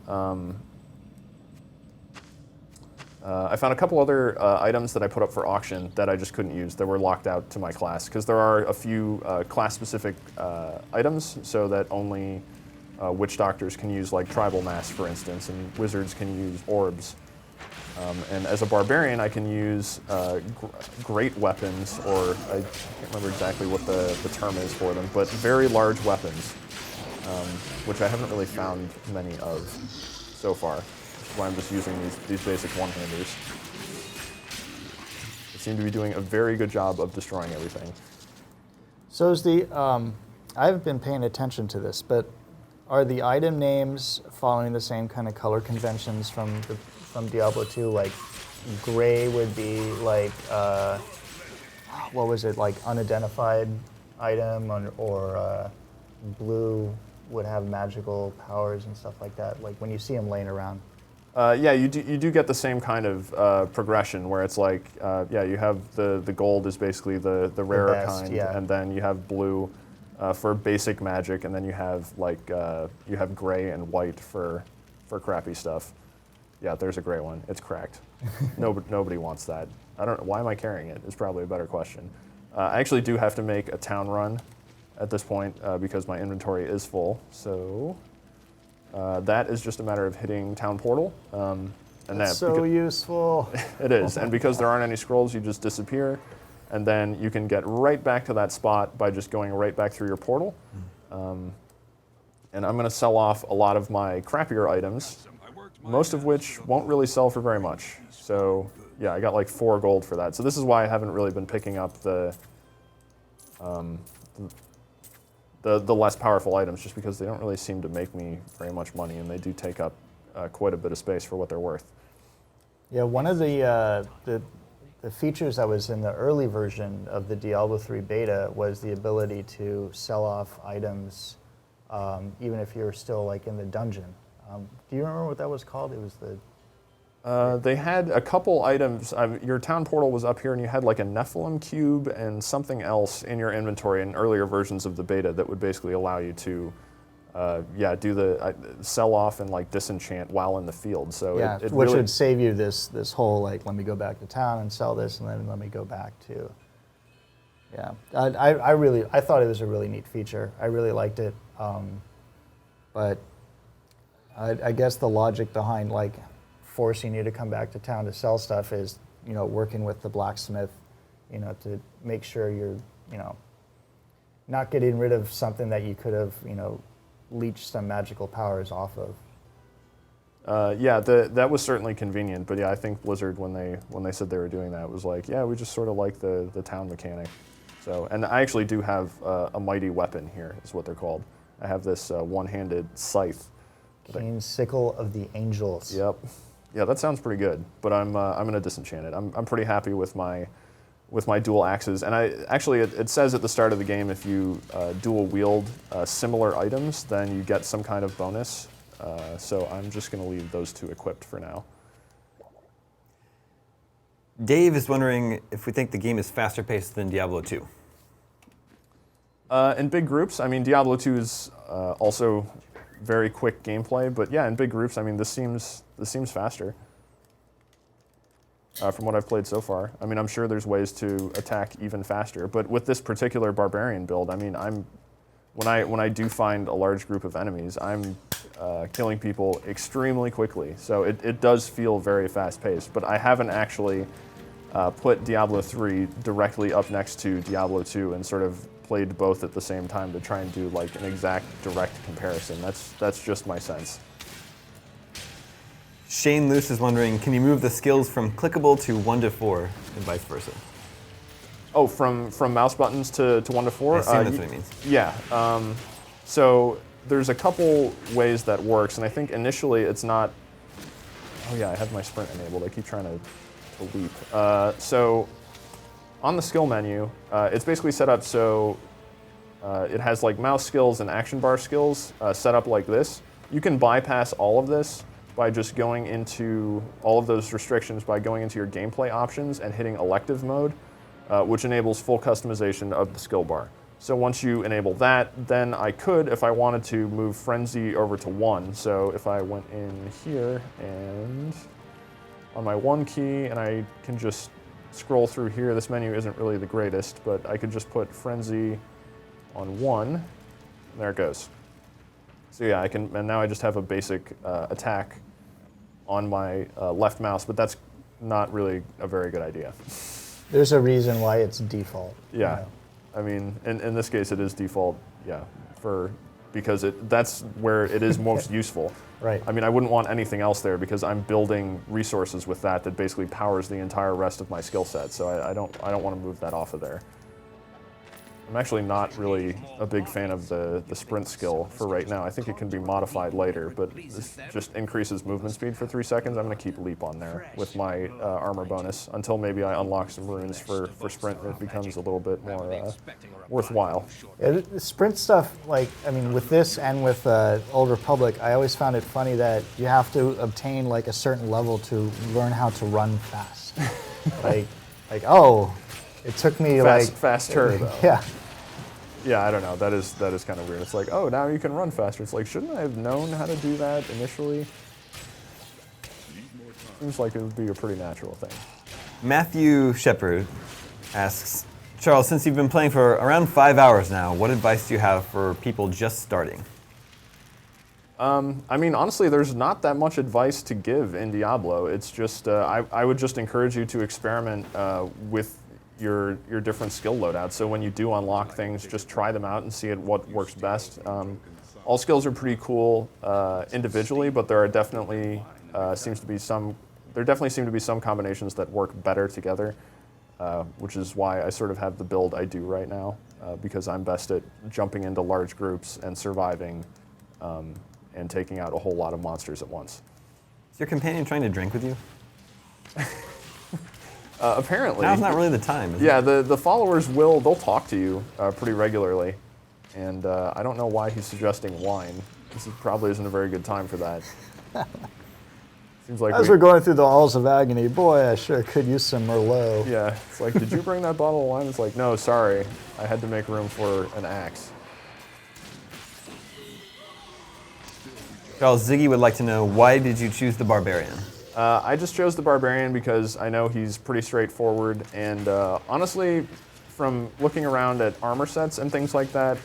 S1: items that I put up for auction that I just couldn't use, that were locked out to my class, because there are a few class-specific items, so that only witch doctors can use, like tribal mass, for instance, and wizards can use orbs. And as a barbarian, I can use great weapons, or I can't remember exactly what the term is for them, but very large weapons, which I haven't really found many of so far. Why I'm just using these basic one-handers. They seem to be doing a very good job of destroying everything.
S3: So is I've been paying attention to this, but are the item names following the same kind of color conventions from Diablo 2? Like gray would be like, what was it, like unidentified item, or blue would have magical powers and stuff like that, like when you see them laying around.
S1: Yeah, you do get the same kind of progression where it's like, you have the gold is basically the rarer
S3: best,
S1: kind,
S3: yeah.
S1: and then you have blue for basic magic, and then you have like you have gray and white for crappy stuff. Yeah, there's a gray one. It's cracked. Nobody wants that. I don't. Why am I carrying it? Is probably a better question. I actually do have to make a town run at this point because my inventory is full. So. That is just a matter of hitting Town Portal.
S3: That's so useful.
S1: It is, and because there aren't any scrolls, you just disappear, and then you can get right back to that spot by just going right back through your portal. And I'm going to sell off a lot of my crappier items, most of which won't really sell for very much. So yeah, I got like 4 gold for that. So this is why I haven't really been picking up the less powerful items, just because they don't really seem to make me very much money, and they do take up quite a bit of space for what they're worth.
S3: Yeah, one of the the features that was in the early version of the Diablo 3 beta was the ability to sell off items even if you're still like in the dungeon. Do you remember what that was called? It was the...
S1: They had a couple items. Your town portal was up here, and you had like a Nephilim cube and something else in your inventory in earlier versions of the beta that would basically allow you to, do the sell off and like disenchant while in the field. So
S3: yeah,
S1: it
S3: which
S1: really,
S3: would save you this whole like, let me go back to town and sell this, and then let me go back to. Yeah, I thought it was a really neat feature. I really liked it, but I guess the logic behind like forcing you to come back to town to sell stuff is, working with the blacksmith, to make sure you're, not getting rid of something that you could have, leached some magical powers off of.
S1: that was certainly convenient. But yeah, I think Blizzard, when they said they were doing that, was like, yeah, we just sort of like the town mechanic. So, and I actually do have a mighty weapon here, is what they're called. I have this one-handed scythe.
S3: Keen Sickle of the Angels.
S1: Yep. Yeah, that sounds pretty good, but I'm gonna disenchant it. I'm pretty happy with my dual axes, and it says at the start of the game if you dual wield similar items, then you get some kind of bonus. So I'm just gonna leave those two equipped for now.
S2: Dave is wondering if we think the game is faster paced than Diablo 2.
S1: In big groups, I mean, Diablo 2 is also very quick gameplay, but yeah, in big groups, I mean, this seems faster from what I've played so far. I mean, I'm sure there's ways to attack even faster, but with this particular barbarian build, I mean, when I do find a large group of enemies, I'm killing people extremely quickly. So it does feel very fast-paced, but I haven't actually put Diablo 3 directly up next to Diablo 2 and sort of played both at the same time to try and do like an exact direct comparison. That's just my sense.
S2: Shane Luce is wondering, can you move the skills from clickable to 1 to 4 and vice versa?
S1: Oh, from mouse buttons to 1 to 4?
S2: I assume that's what it means.
S1: Yeah. So there's a couple ways that works, and I think initially it's not... Oh yeah, I have my sprint enabled. I keep trying to leap. So on the skill menu, it's basically set up so it has like mouse skills and action bar skills set up like this. You can bypass all of this by just going into all of those restrictions by going into your gameplay options and hitting elective mode, which enables full customization of the skill bar. So once you enable that, then I could, if I wanted to, move Frenzy over to 1. So if I went in here and on my 1 key, and I can just scroll through here. This menu isn't really the greatest, but I could just put Frenzy on 1, and there it goes. So yeah, I can, and now I just have a basic attack on my left mouse, but that's not really a very good idea.
S3: There's a reason why it's default.
S1: Yeah, I mean, in this case, it is default. Yeah, because that's where it is most useful.
S3: Right.
S1: I mean, I wouldn't want anything else there because I'm building resources with that basically powers the entire rest of my skill set. So I don't want to move that off of there. I'm actually not really a big fan of the sprint skill for right now. I think it can be modified later, but this just increases movement speed for 3 seconds. I'm going to keep leap on there with my armor bonus until maybe I unlock some runes for sprint and it becomes a little bit more worthwhile.
S3: Yeah, the sprint stuff, like, I mean, with this and with Old Republic, I always found it funny that you have to obtain like a certain level to learn how to run fast. like, oh, it took me
S1: fast turn though.
S3: Yeah.
S1: Yeah, I don't know. That is kind of weird. It's like, oh, now you can run faster. It's like, shouldn't I have known how to do that initially? Seems like it would be a pretty natural thing.
S2: Matthew Shepard asks, Charles, since you've been playing for around 5 hours now, what advice do you have for people just starting?
S1: I mean, honestly, there's not that much advice to give in Diablo. It's just, I would just encourage you to experiment with your different skill loadouts. So when you do unlock things, just try them out and see what works best. All skills are pretty cool individually, but there are definitely seem to be some combinations that work better together, which is why I sort of have the build I do right now, because I'm best at jumping into large groups and surviving and taking out a whole lot of monsters at once.
S2: Is your companion trying to drink with you?
S1: Apparently.
S2: Now's not really the time, is
S1: Yeah,
S2: it?
S1: the followers they'll talk to you pretty regularly. And I don't know why he's suggesting wine. Probably isn't a very good time for that. Seems like
S3: As we're going through the halls of agony, boy, I sure could use some Merlot.
S1: Yeah, it's like, did you bring that bottle of wine? It's like, no, sorry. I had to make room for an axe.
S2: Charles, Ziggy would like to know, why did you choose the Barbarian?
S1: I just chose the Barbarian because I know he's pretty straightforward, and honestly, from looking around at armor sets and things like that,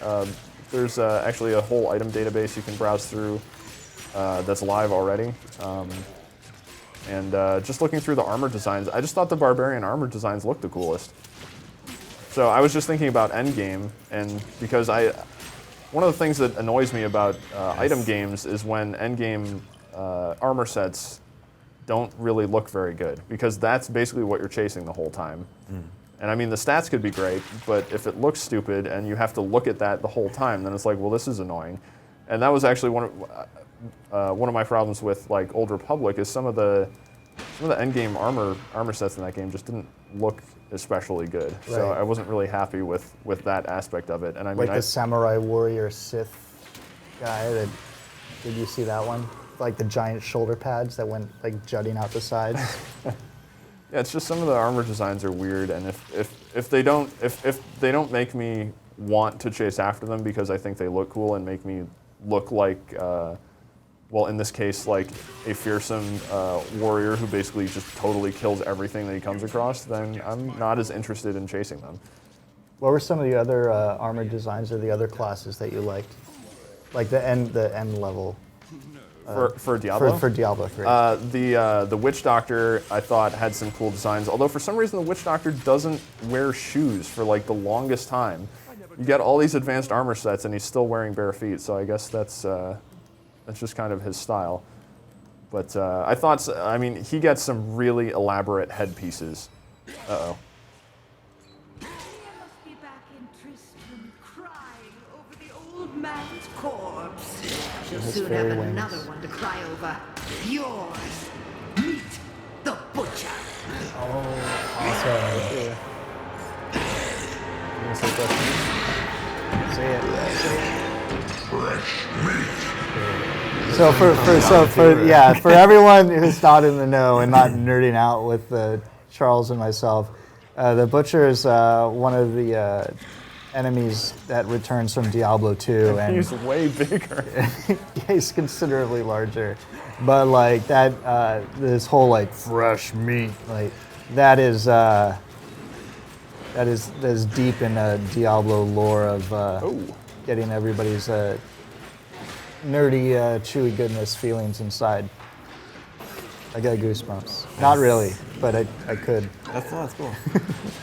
S1: there's actually a whole item database you can browse through that's live already. And just looking through the armor designs, I just thought the Barbarian armor designs looked the coolest. So I was just thinking about endgame, and because one of the things that annoys me about item games is when endgame armor sets don't really look very good, because that's basically what you're chasing the whole time. And I mean, the stats could be great, but if it looks stupid and you have to look at that the whole time, then it's like, well, this is annoying. And that was actually one of my problems with like Old Republic, is some of the endgame armor sets in that game just didn't look especially good. Right. So I wasn't really happy with that aspect of it. And I mean,
S3: like the Samurai Warrior Sith guy. Did you see that one? Like the giant shoulder pads that went like jutting out the sides.
S1: Yeah, it's just some of the armor designs are weird, and if they don't make me want to chase after them because I think they look cool and make me look like, well, in this case, like a fearsome warrior who basically just totally kills everything that he comes across, then I'm not as interested in chasing them.
S3: What were some of the other armor designs or the other classes that you liked? Like the end level?
S1: For Diablo?
S3: For Diablo 3.
S1: The Witch Doctor, I thought, had some cool designs, although for some reason the Witch Doctor doesn't wear shoes for like the longest time. You get all these advanced armor sets and he's still wearing bare feet, so I guess that's just kind of his style. But I mean, he gets some really elaborate headpieces. Uh-oh.
S6: Must be back in Tristram, crying over the old man's corpse. She'll soon have another one to cry over. Yours. Meet the butcher.
S3: Awesome. See it. So for everyone who's not in the know and not nerding out with Charles and myself, the Butcher is one of the enemies that returns from Diablo 2, and
S1: he's way bigger.
S3: He's considerably larger, but like that, this whole like fresh meat, like that is deep in Diablo lore of getting everybody's nerdy, chewy goodness feelings inside. I got goosebumps. Not really, but I could.
S2: That's cool.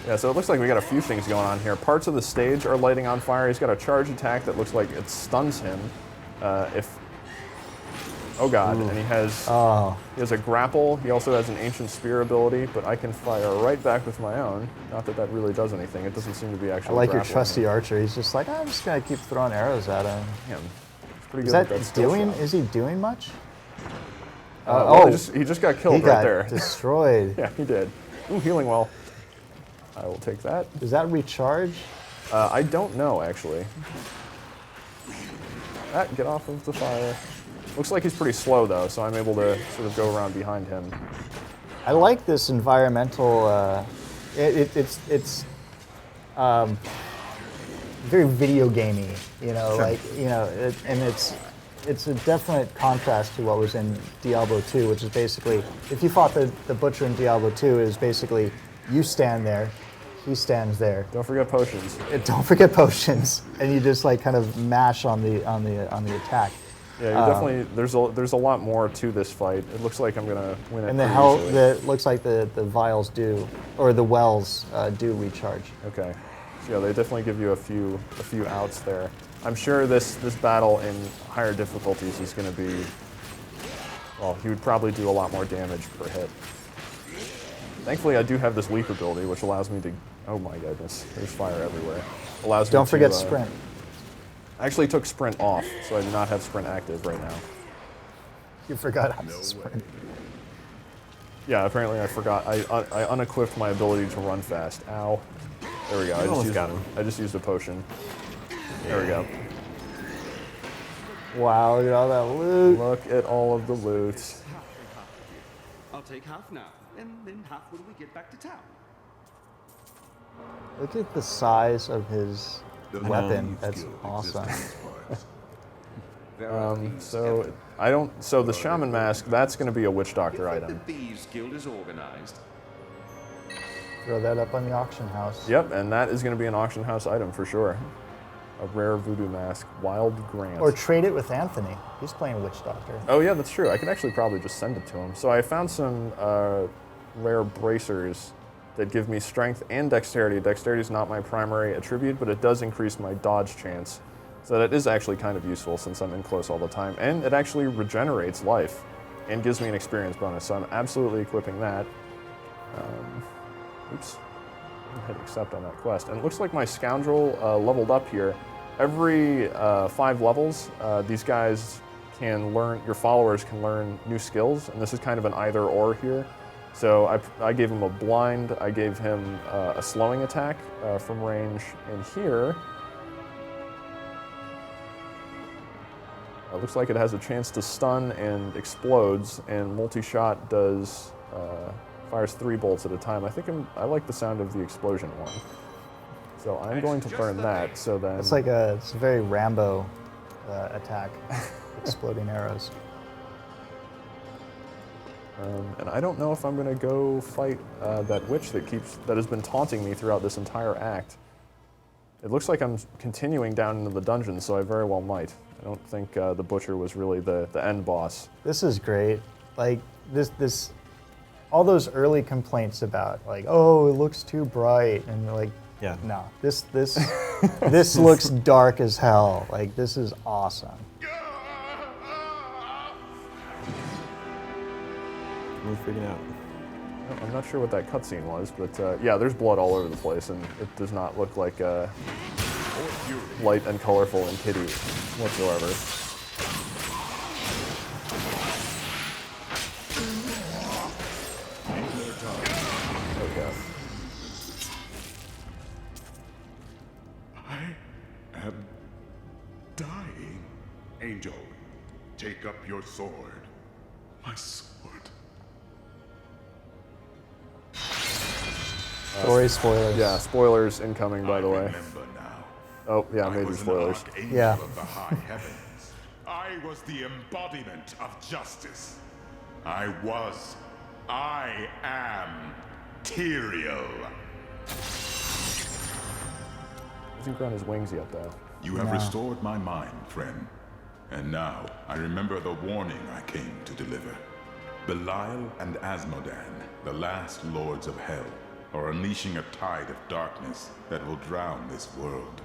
S1: Yeah, so it looks like we got a few things going on here. Parts of the stage are lighting on fire. He's got a charge attack that looks like it stuns him. Oh god, and he has a grapple. He also has an ancient spear ability, but I can fire right back with my own. Not that that really does anything. It doesn't seem to be actually.
S3: I like your
S1: grappling
S3: trusty
S1: him.
S3: archer. He's just like, I'm just gonna keep throwing arrows at him.
S1: Damn, it's pretty good.
S3: Is he doing much?
S1: Well, he just got killed right there.
S3: Destroyed.
S1: Yeah, he did. Ooh, healing well. I will take that.
S3: Does that recharge?
S1: I don't know, actually. Get off of the fire. Looks like he's pretty slow, though, so I'm able to sort of go around behind him.
S3: I like this environmental. It's very video gamey, you know,
S1: Sure.
S3: like and it's a definite contrast to what was in Diablo 2, which is basically, if you fought the Butcher in Diablo 2, is basically you stand there, he stands there.
S1: Don't forget potions.
S3: Don't forget potions, and you just like kind of mash on the attack.
S1: Yeah, you're definitely. There's a lot more to this fight. It looks like I'm gonna win it.
S3: And
S1: pretty easily.
S3: looks like the vials do, or the wells do recharge.
S1: Okay. So yeah, they definitely give you a few outs there. I'm sure this battle in higher difficulties is going to be. Well, he would probably do a lot more damage per hit. Thankfully, I do have this leap ability, which allows me to. Oh my goodness, there's fire everywhere.
S3: Don't forget sprint.
S1: I actually took sprint off, so I do not have sprint active right now.
S3: You forgot how to sprint.
S1: Yeah, apparently I forgot. I unequipped my ability to run fast. Ow. There we go.
S2: almost got him.
S1: I just used a potion. There we go.
S3: Wow, look at all that loot.
S1: Look at all of the loot.
S7: I'll take half now, and then half when we get back to town.
S3: Look at the size of his
S5: The
S3: weapon.
S5: Relive
S3: That's
S5: skill
S3: awesome.
S5: exists in these parts.
S1: So the shaman mask, that's going to be a witch doctor
S7: The
S1: item.
S7: Thieves Guild is organized.
S3: Throw that up on the auction house.
S1: Yep, and that is going to be an auction house item for sure. A rare voodoo mask, Wild Grant.
S3: Or trade it with Anthony. He's playing Witch Doctor.
S1: Oh yeah, that's true. I could actually probably just send it to him. So I found some rare bracers that give me strength and dexterity. Dexterity is not my primary attribute, but it does increase my dodge chance. So that is actually kind of useful since I'm in close all the time. And it actually regenerates life and gives me an experience bonus. So I'm absolutely equipping that. Oops. I'm gonna hit accept on that quest. And it looks like my scoundrel leveled up here. Every 5 levels, these guys can learn, your followers can learn new skills, and this is kind of an either or here. So I gave him a blind, I gave him a slowing attack from range, and here, it looks like it has a chance to stun and explodes, and multi-shot does, fires 3 bolts at a time. I like the sound of the explosion one. So I'm going to learn that, so then...
S3: It's a very Rambo attack. Exploding arrows.
S1: And I don't know if I'm going to go fight that witch that has been taunting me throughout this entire act. It looks like I'm continuing down into the dungeon, so I very well might. I don't think the butcher was really the end boss.
S3: This is great. Like this, all those early complaints about oh, it looks too bright, and
S2: Yeah.
S3: no, this looks dark as hell. Like, this is awesome.
S2: We're freaking out.
S1: I'm not sure what that cutscene was, but yeah, there's blood all over the place, and it does not look like light and colorful and kitty whatsoever. Okay.
S5: I am dying. Angel, take up your sword. My sword.
S3: Story spoilers.
S1: Yeah, spoilers incoming, by the
S5: I
S1: way.
S5: remember now.
S1: Oh, yeah,
S5: I
S1: major
S5: was an
S1: spoilers.
S5: archangel
S3: Yeah.
S5: of the high heavens. I was the embodiment of justice. I am Tyrael.
S1: Hasn't grown his wings yet, though.
S5: You have
S3: No.
S5: restored my mind, friend. And now I remember the warning I came to deliver. Belial and Asmodan, the last lords of hell, are unleashing a tide of darkness that will drown this world.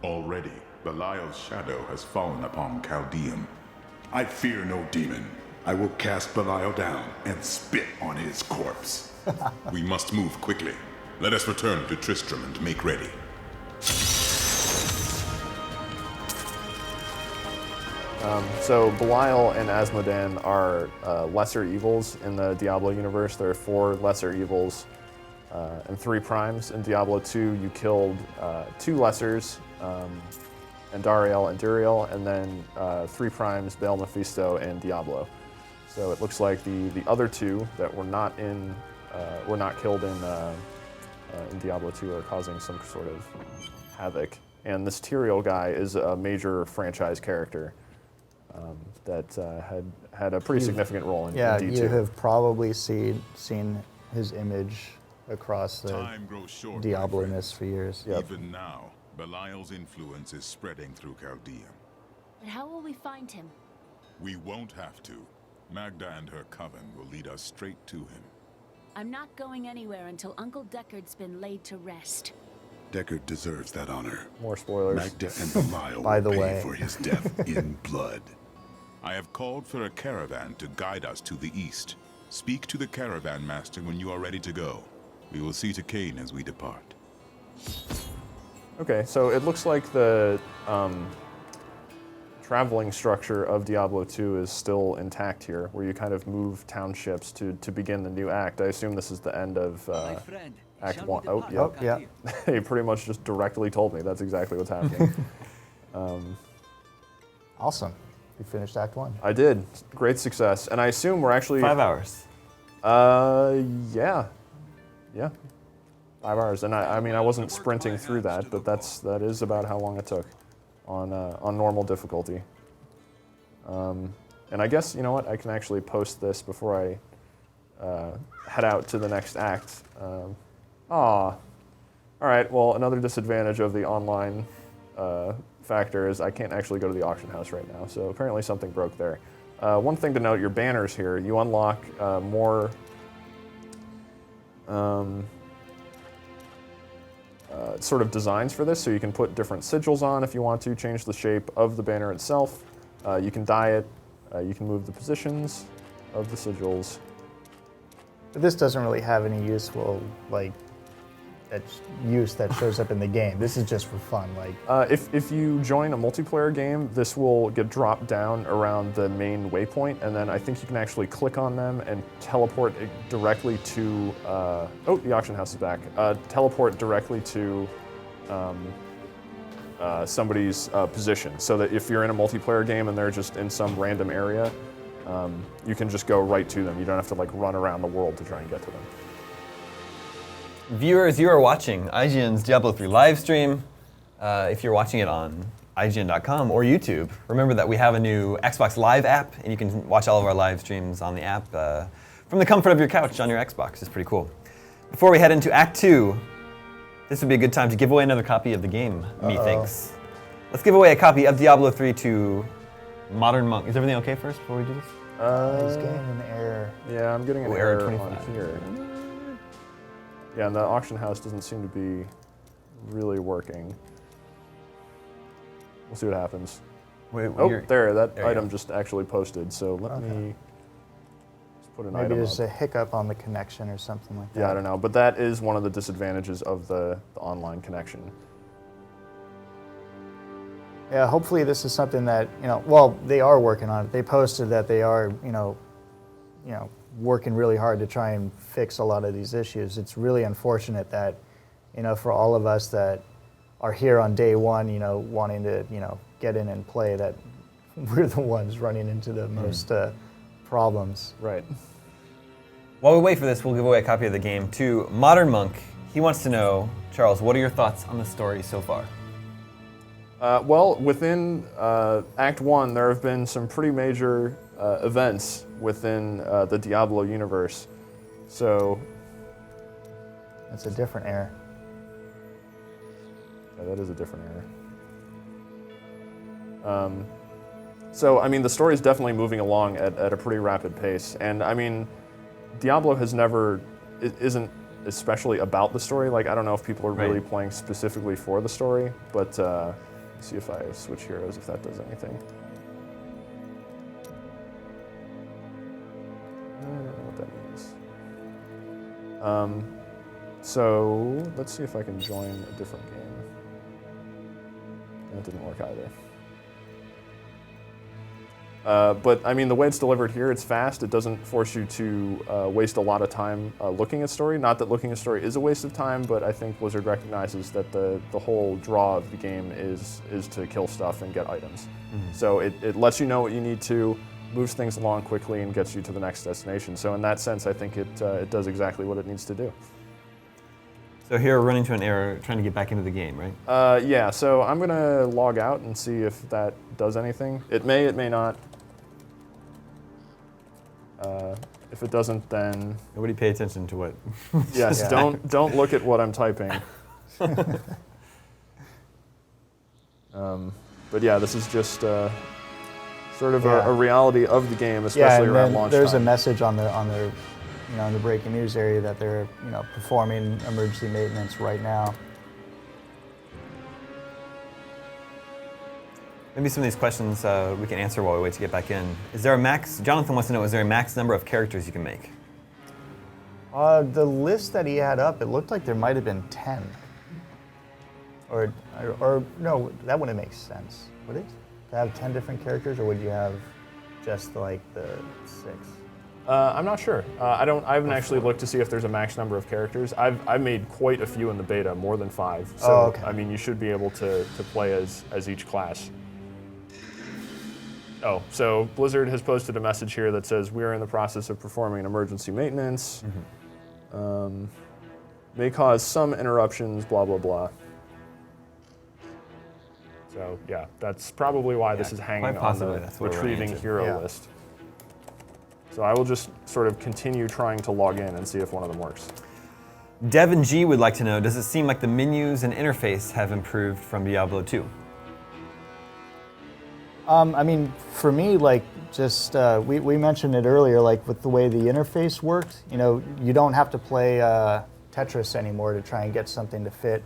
S5: Already, Belial's shadow has fallen upon Chaldeum. I fear no demon. I will cast Belial down and spit on his corpse. We must move quickly. Let us return to Tristram and make ready.
S1: So Belial and Asmodan are lesser evils in the Diablo universe. There are 4 lesser evils and 3 primes. In Diablo 2, you killed 2 lessers, Andariel and Duriel, and then 3 primes, Baal Mephisto and Diablo. So it looks like the other 2 that were not killed in Diablo 2 are causing some sort of havoc. And this Tyrael guy is a major franchise character that had a pretty significant role in D2.
S3: You have probably seen his image across the
S5: Time grows short, my
S3: Diablo-ness for years.
S5: Even now, Belial's influence is spreading through Chaldeum.
S8: But how will we find him?
S5: We won't have to. Magda and her coven will lead us straight to him.
S8: I'm not going anywhere until Uncle Deckard's been laid to rest.
S5: Deckard deserves that honor.
S1: More spoilers.
S5: Magda and Belial
S3: By the
S5: will
S3: way.
S5: pay for his death in blood. I have called for a caravan to guide us to the east. Speak to the caravan master when you are ready to go. We will see to Cain as we depart.
S1: Okay, so it looks like the traveling structure of Diablo 2 is still intact here, where you kind of move townships to begin the new act. I assume this is the end of Act 1. Oh, yep.
S3: Oh, yeah.
S1: He pretty much just directly told me that's exactly what's happening.
S3: Awesome. You finished Act 1.
S1: I did. Great success. And I assume we're actually...
S2: 5 hours.
S1: Yeah. Yeah. 5 hours. And I mean, I wasn't sprinting through that, but that is about how long it took on normal difficulty. And I guess, you know what, I can actually post this before I head out to the next act. All right, well, another disadvantage of the online factor is I can't actually go to the auction house right now, so apparently something broke there. One thing to note, your banners here, you unlock more sort of designs for this, so you can put different sigils on if you want to, change the shape of the banner itself. You can dye it, you can move the positions of the sigils.
S3: But this doesn't really have any useful, like, use that shows up in the game. This is just for fun. Like,
S1: if you join a multiplayer game, this will get dropped down around the main waypoint, and then I think you can actually click on them and teleport it directly to. Oh, the auction house is back. Teleport directly to somebody's position, so that if you're in a multiplayer game and they're just in some random area, you can just go right to them. You don't have to like run around the world to try and get to them.
S2: Viewers, you are watching IGN's Diablo 3 live stream. If you're watching it on IGN.com or YouTube, remember that we have a new Xbox Live app, and you can watch all of our live streams on the app from the comfort of your couch on your Xbox. It's pretty cool. Before we head into Act 2, this would be a good time to give away another copy of the game, methinks. Let's give away a copy of Diablo 3 to Modern Monk. Is everything okay first before we do this?
S3: he's getting an error.
S1: Yeah, I'm getting an
S2: error
S1: error
S2: 25.
S1: on here. Yeah, and the auction house doesn't seem to be really working. We'll see what happens.
S2: Wait,
S1: Oh, there, that
S2: there you
S1: item
S2: go.
S1: just actually posted, so let me just put an
S3: Maybe
S1: item
S3: there's
S1: up.
S3: a hiccup on the connection or something like that.
S1: Yeah, I don't know, but that is one of the disadvantages of the online connection.
S3: Yeah, hopefully this is something that, well, they are working on it. They posted that they are, working really hard to try and fix a lot of these issues. It's really unfortunate that, for all of us that are here on day one, wanting to, get in and play, that we're the ones running into the most problems.
S1: Right.
S2: While we wait for this, we'll give away a copy of the game to Modern Monk. He wants to know, Charles, what are your thoughts on the story so far?
S1: Well, within Act 1, there have been some pretty major events within the Diablo universe. So...
S3: That's a different error.
S1: Yeah, that is a different error. So, I mean, the story is definitely moving along at a pretty rapid pace. And, I mean, Diablo has never... isn't especially about the story. Like, I don't know if people are really playing specifically for the story, but... see if I switch heroes, if that does anything. I don't know what that means. So let's see if I can join a different game. That didn't work either. But I mean, the way it's delivered here, it's fast. It doesn't force you to waste a lot of time looking at story. Not that looking at story is a waste of time, but I think Blizzard recognizes that the whole draw of the game is to kill stuff and get items. Mm-hmm. So it lets you know what you need to, moves things along quickly, and gets you to the next destination. So in that sense, I think it does exactly what it needs to do.
S2: So here we're running into an error trying to get back into the game, right?
S1: Yeah, so I'm going to log out and see if that does anything. It may not. If it doesn't, then...
S2: Nobody pay attention to what...
S1: Yes,
S3: Yeah.
S1: don't look at what I'm typing. But yeah, this is just sort of a reality of the game, especially around launch
S3: there's
S1: time.
S3: a message on the in the breaking news area that they're performing emergency maintenance right now.
S2: Maybe some of these questions we can answer while we wait to get back in. Is there a max... Jonathan wants to know, is there a max number of characters you can make?
S3: The list that he had up, it looked like there might have been 10. Or no, that wouldn't make sense, would it? to have 10 different characters, or would you have just like the 6?
S1: I'm not sure. I haven't actually looked to see if there's a max number of characters. I've made quite a few in the beta, more than 5. So
S3: okay.
S1: I mean, you should be able to play as each class. Oh, so Blizzard has posted a message here that says we are in the process of performing emergency maintenance. May cause some interruptions. Blah blah blah. So yeah, that's probably why this is hanging on the retrieving hero list. So I will just sort of continue trying to log in and see if one of them works.
S2: Devin G would like to know, does it seem like the menus and interface have improved from Diablo 2?
S3: I mean, for me, like, just, we mentioned it earlier, like, with the way the interface worked, you know, you don't have to play Tetris anymore to try and get something to fit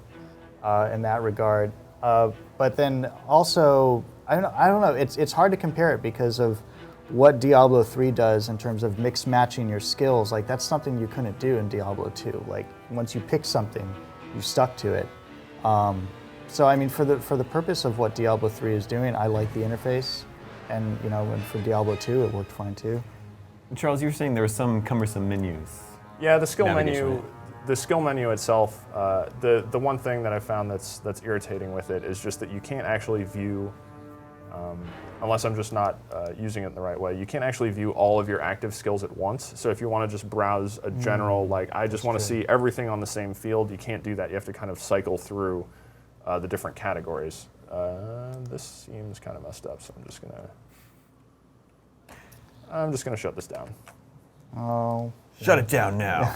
S3: in that regard. But then also, I don't know, it's hard to compare it because of what Diablo 3 does in terms of mix matching your skills. Like, that's something you couldn't do in Diablo 2. Like, once you pick something, you stuck to it. So I mean, for the purpose of what Diablo 3 is doing, I like the interface, and you know, and for Diablo 2, it worked fine too.
S2: Charles, you were saying there were some cumbersome menus.
S1: Yeah, the skill menu itself. The one thing that I found that's irritating with it is just that you can't actually view, unless I'm just not using it in the right way. You can't actually view all of your active skills at once. So if you want to just browse a general, like I just want to see everything on the same field, you can't do that. You have to kind of cycle through the different categories. This seems kind of messed up, so I'm just gonna shut this down.
S3: Oh.
S2: Shut it down now.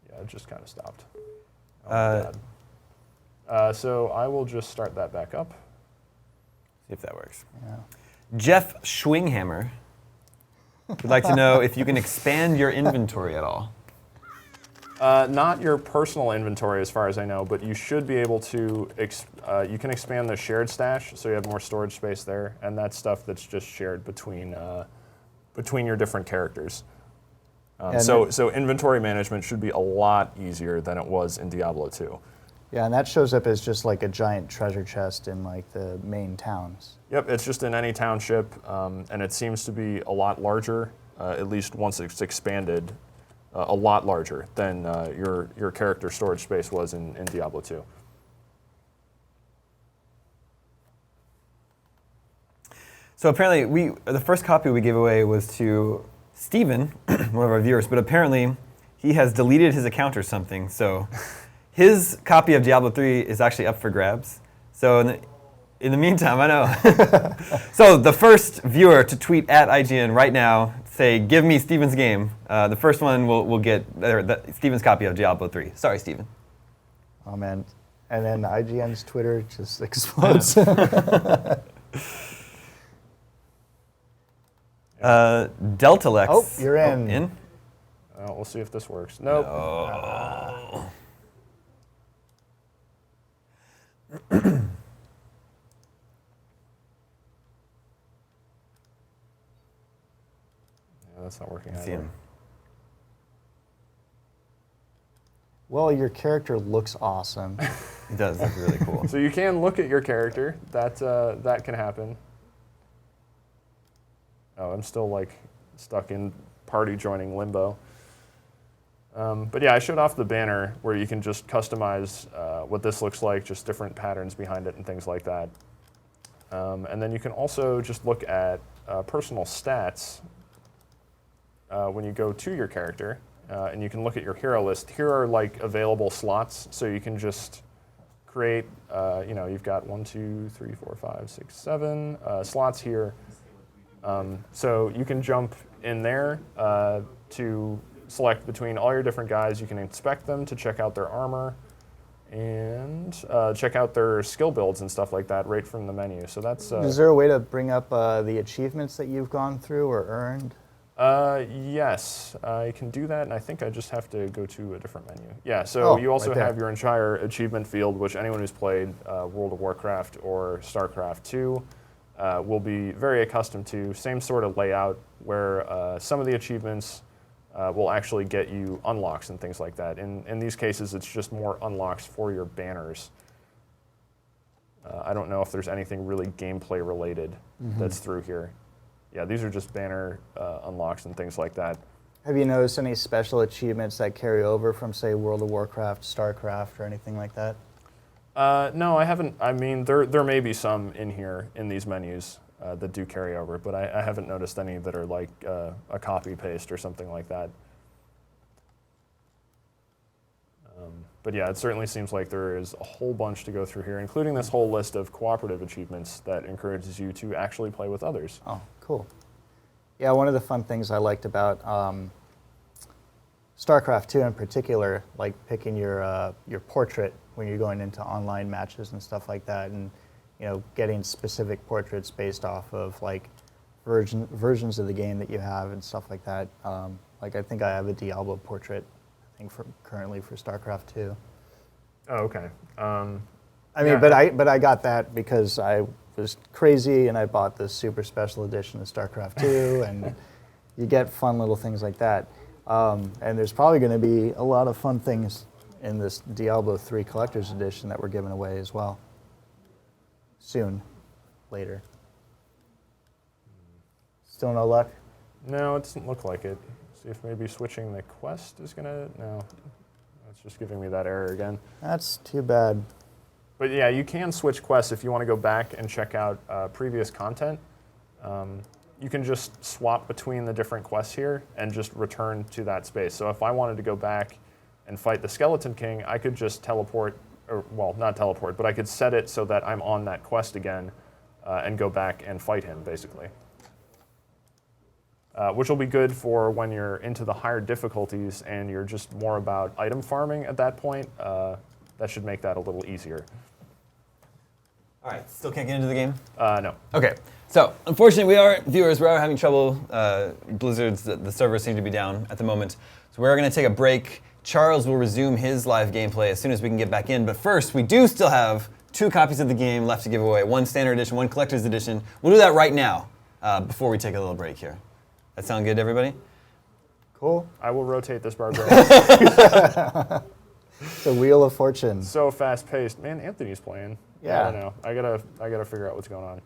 S1: Yeah, it just kind of stopped. So I will just start that back up.
S2: See if that works.
S3: Yeah.
S2: Jeff Schwinghammer would like to know if you can expand your inventory at all.
S1: Not your personal inventory, as far as I know, but you should be able to. You can expand the shared stash, so you have more storage space there, and that's stuff that's just shared between your different characters. So inventory management should be a lot easier than it was in Diablo 2.
S3: Yeah, and that shows up as just like a giant treasure chest in like the main towns.
S1: Yep, it's just in any township, and it seems to be a lot larger, at least once it's expanded. A lot larger than your character storage space was in Diablo 2.
S2: So apparently, the first copy we gave away was to Steven, one of our viewers, but apparently he has deleted his account or something. So his copy of Diablo 3 is actually up for grabs. So in the meantime, I know. So the first viewer to tweet at IGN right now, say, give me Steven's game. The first one will get Steven's copy of Diablo 3. Sorry, Steven.
S3: Oh, man. And then IGN's Twitter just explodes.
S2: Deltalex.
S3: Oh, you're in.
S2: In?
S1: We'll see if this works. Nope.
S2: No.
S1: That's not working
S2: See
S1: either.
S2: him.
S3: Well, your character looks awesome.
S2: It does look really cool.
S1: So you can look at your character. That can happen. Oh, I'm still like stuck in party joining limbo. But yeah, I showed off the banner where you can just customize what this looks like, just different patterns behind it and things like that. And then you can also just look at personal stats when you go to your character, and you can look at your hero list. Here are like available slots, so you can just create, you've got 1, 2, 3, 4, 5, 6, 7 slots here. So you can jump in there to select between all your different guys. You can inspect them to check out their armor and check out their skill builds and stuff like that right from the menu. So that's.
S3: Is there a way to bring up the achievements that you've gone through or earned?
S1: Yes, I can do that, and I think I just have to go to a different menu. Yeah, so you also have your entire achievement field, which anyone who's played World of Warcraft or StarCraft 2 will be very accustomed to. Same sort of layout where some of the achievements will actually get you unlocks and things like that. In these cases, it's just more unlocks for your banners. I don't know if there's anything really gameplay related that's through here. Yeah, these are just banner unlocks and things like that.
S3: Have you noticed any special achievements that carry over from, say, World of Warcraft, StarCraft, or anything like that?
S1: No, I haven't. I mean, there may be some in here in these menus that do carry over, but I haven't noticed any that are like a copy paste or something like that. But yeah, it certainly seems like there is a whole bunch to go through here, including this whole list of cooperative achievements that encourages you to actually play with others.
S3: Oh, cool. Yeah, one of the fun things I liked about StarCraft 2 in particular, like picking your portrait when you're going into online matches and stuff like that, and getting specific portraits based off of like versions of the game that you have and stuff like that. Like I think I have a Diablo portrait, I think currently for StarCraft 2.
S1: Oh, okay.
S3: I mean,
S1: yeah.
S3: but I got that because I was crazy and I bought the super special edition of StarCraft 2, and you get fun little things like that. And there's probably going to be a lot of fun things in this Diablo 3 Collector's Edition that we're giving away as well. Soon. Later. Still no luck?
S1: No, it doesn't look like it. See if maybe switching the quest is gonna, no. It's just giving me that error again.
S3: That's too bad.
S1: But yeah, you can switch quests if you want to go back and check out previous content. You can just swap between the different quests here and just return to that space. So if I wanted to go back and fight the Skeleton King, I could just teleport, or well, not teleport, but I could set it so that I'm on that quest again and go back and fight him, basically. Which will be good for when you're into the higher difficulties and you're just more about item farming at that point. That should make that a little easier.
S2: All right, still can't get into the game?
S1: No.
S2: Okay, so unfortunately we are having trouble. Blizzard's, the servers seem to be down at the moment. So we're going to take a break. Charles will resume his live gameplay as soon as we can get back in. But first, we do still have 2 copies of the game left to give away. 1 standard edition, 1 collector's edition. We'll do that right now before we take a little break here. That sound good to everybody?
S3: Cool.
S1: I will rotate this barbarian.
S3: It's a wheel of fortune.
S1: So fast-paced. Man, Anthony's playing.
S3: Yeah.
S1: I don't know. I gotta figure out what's going on.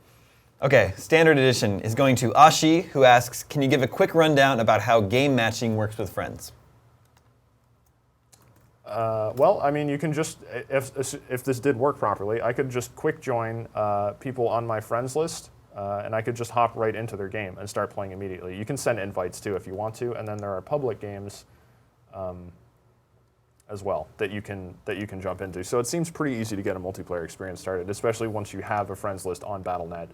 S2: Okay, standard edition is going to Ashi, who asks, can you give a quick rundown about how game matching works with friends?
S1: Well, I mean, you can just, if this did work properly, I could just quick join people on my friends list, and I could just hop right into their game and start playing immediately. You can send invites too if you want to, and then there are public games as well that you can jump into. So it seems pretty easy to get a multiplayer experience started, especially once you have a friends list on Battle.net.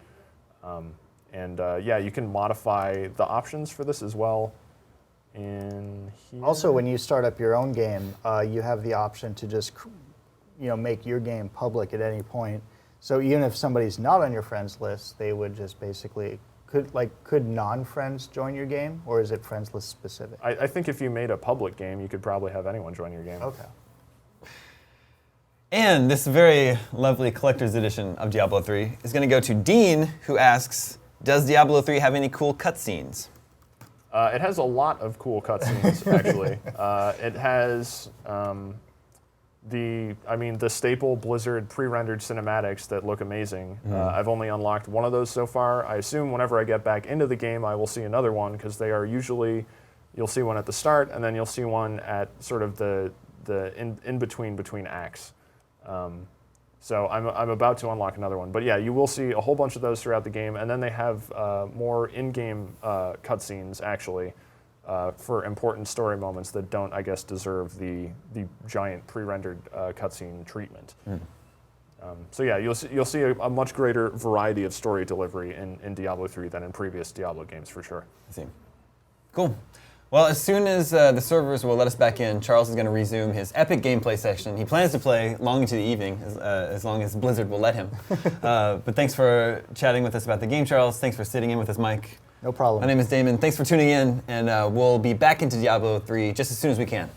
S1: Yeah, you can modify the options for this as well. In here.
S3: Also, when you start up your own game, you have the option to just, make your game public at any point. So even if somebody's not on your friends list, they would just basically could non-friends join your game, or is it friends list specific?
S1: I think if you made a public game, you could probably have anyone join your game.
S3: Okay.
S2: And this very lovely collector's edition of Diablo 3 is going to go to Dean, who asks, does Diablo 3 have any cool cutscenes?
S1: It has a lot of cool cutscenes, actually. It has the staple Blizzard pre-rendered cinematics that look amazing. I've only unlocked one of those so far. I assume whenever I get back into the game, I will see another one, because they are usually, you'll see one at the start, and then you'll see one at sort of the in-between acts. So I'm about to unlock another one. But yeah, you will see a whole bunch of those throughout the game, and then they have more in-game cutscenes, actually, for important story moments that don't, I guess, deserve the giant pre-rendered cutscene treatment. So yeah, you'll see a much greater variety of story delivery in Diablo 3 than in previous Diablo games, for sure.
S2: I see. Cool. Well, as soon as the servers will let us back in, Charles is going to resume his epic gameplay session. He plans to play long into the evening, as long as Blizzard will let him. But thanks for chatting with us about the game, Charles. Thanks for sitting in with us, Mike.
S3: No problem.
S2: My name is Damon. Thanks for tuning in, and we'll be back into Diablo 3 just as soon as we can.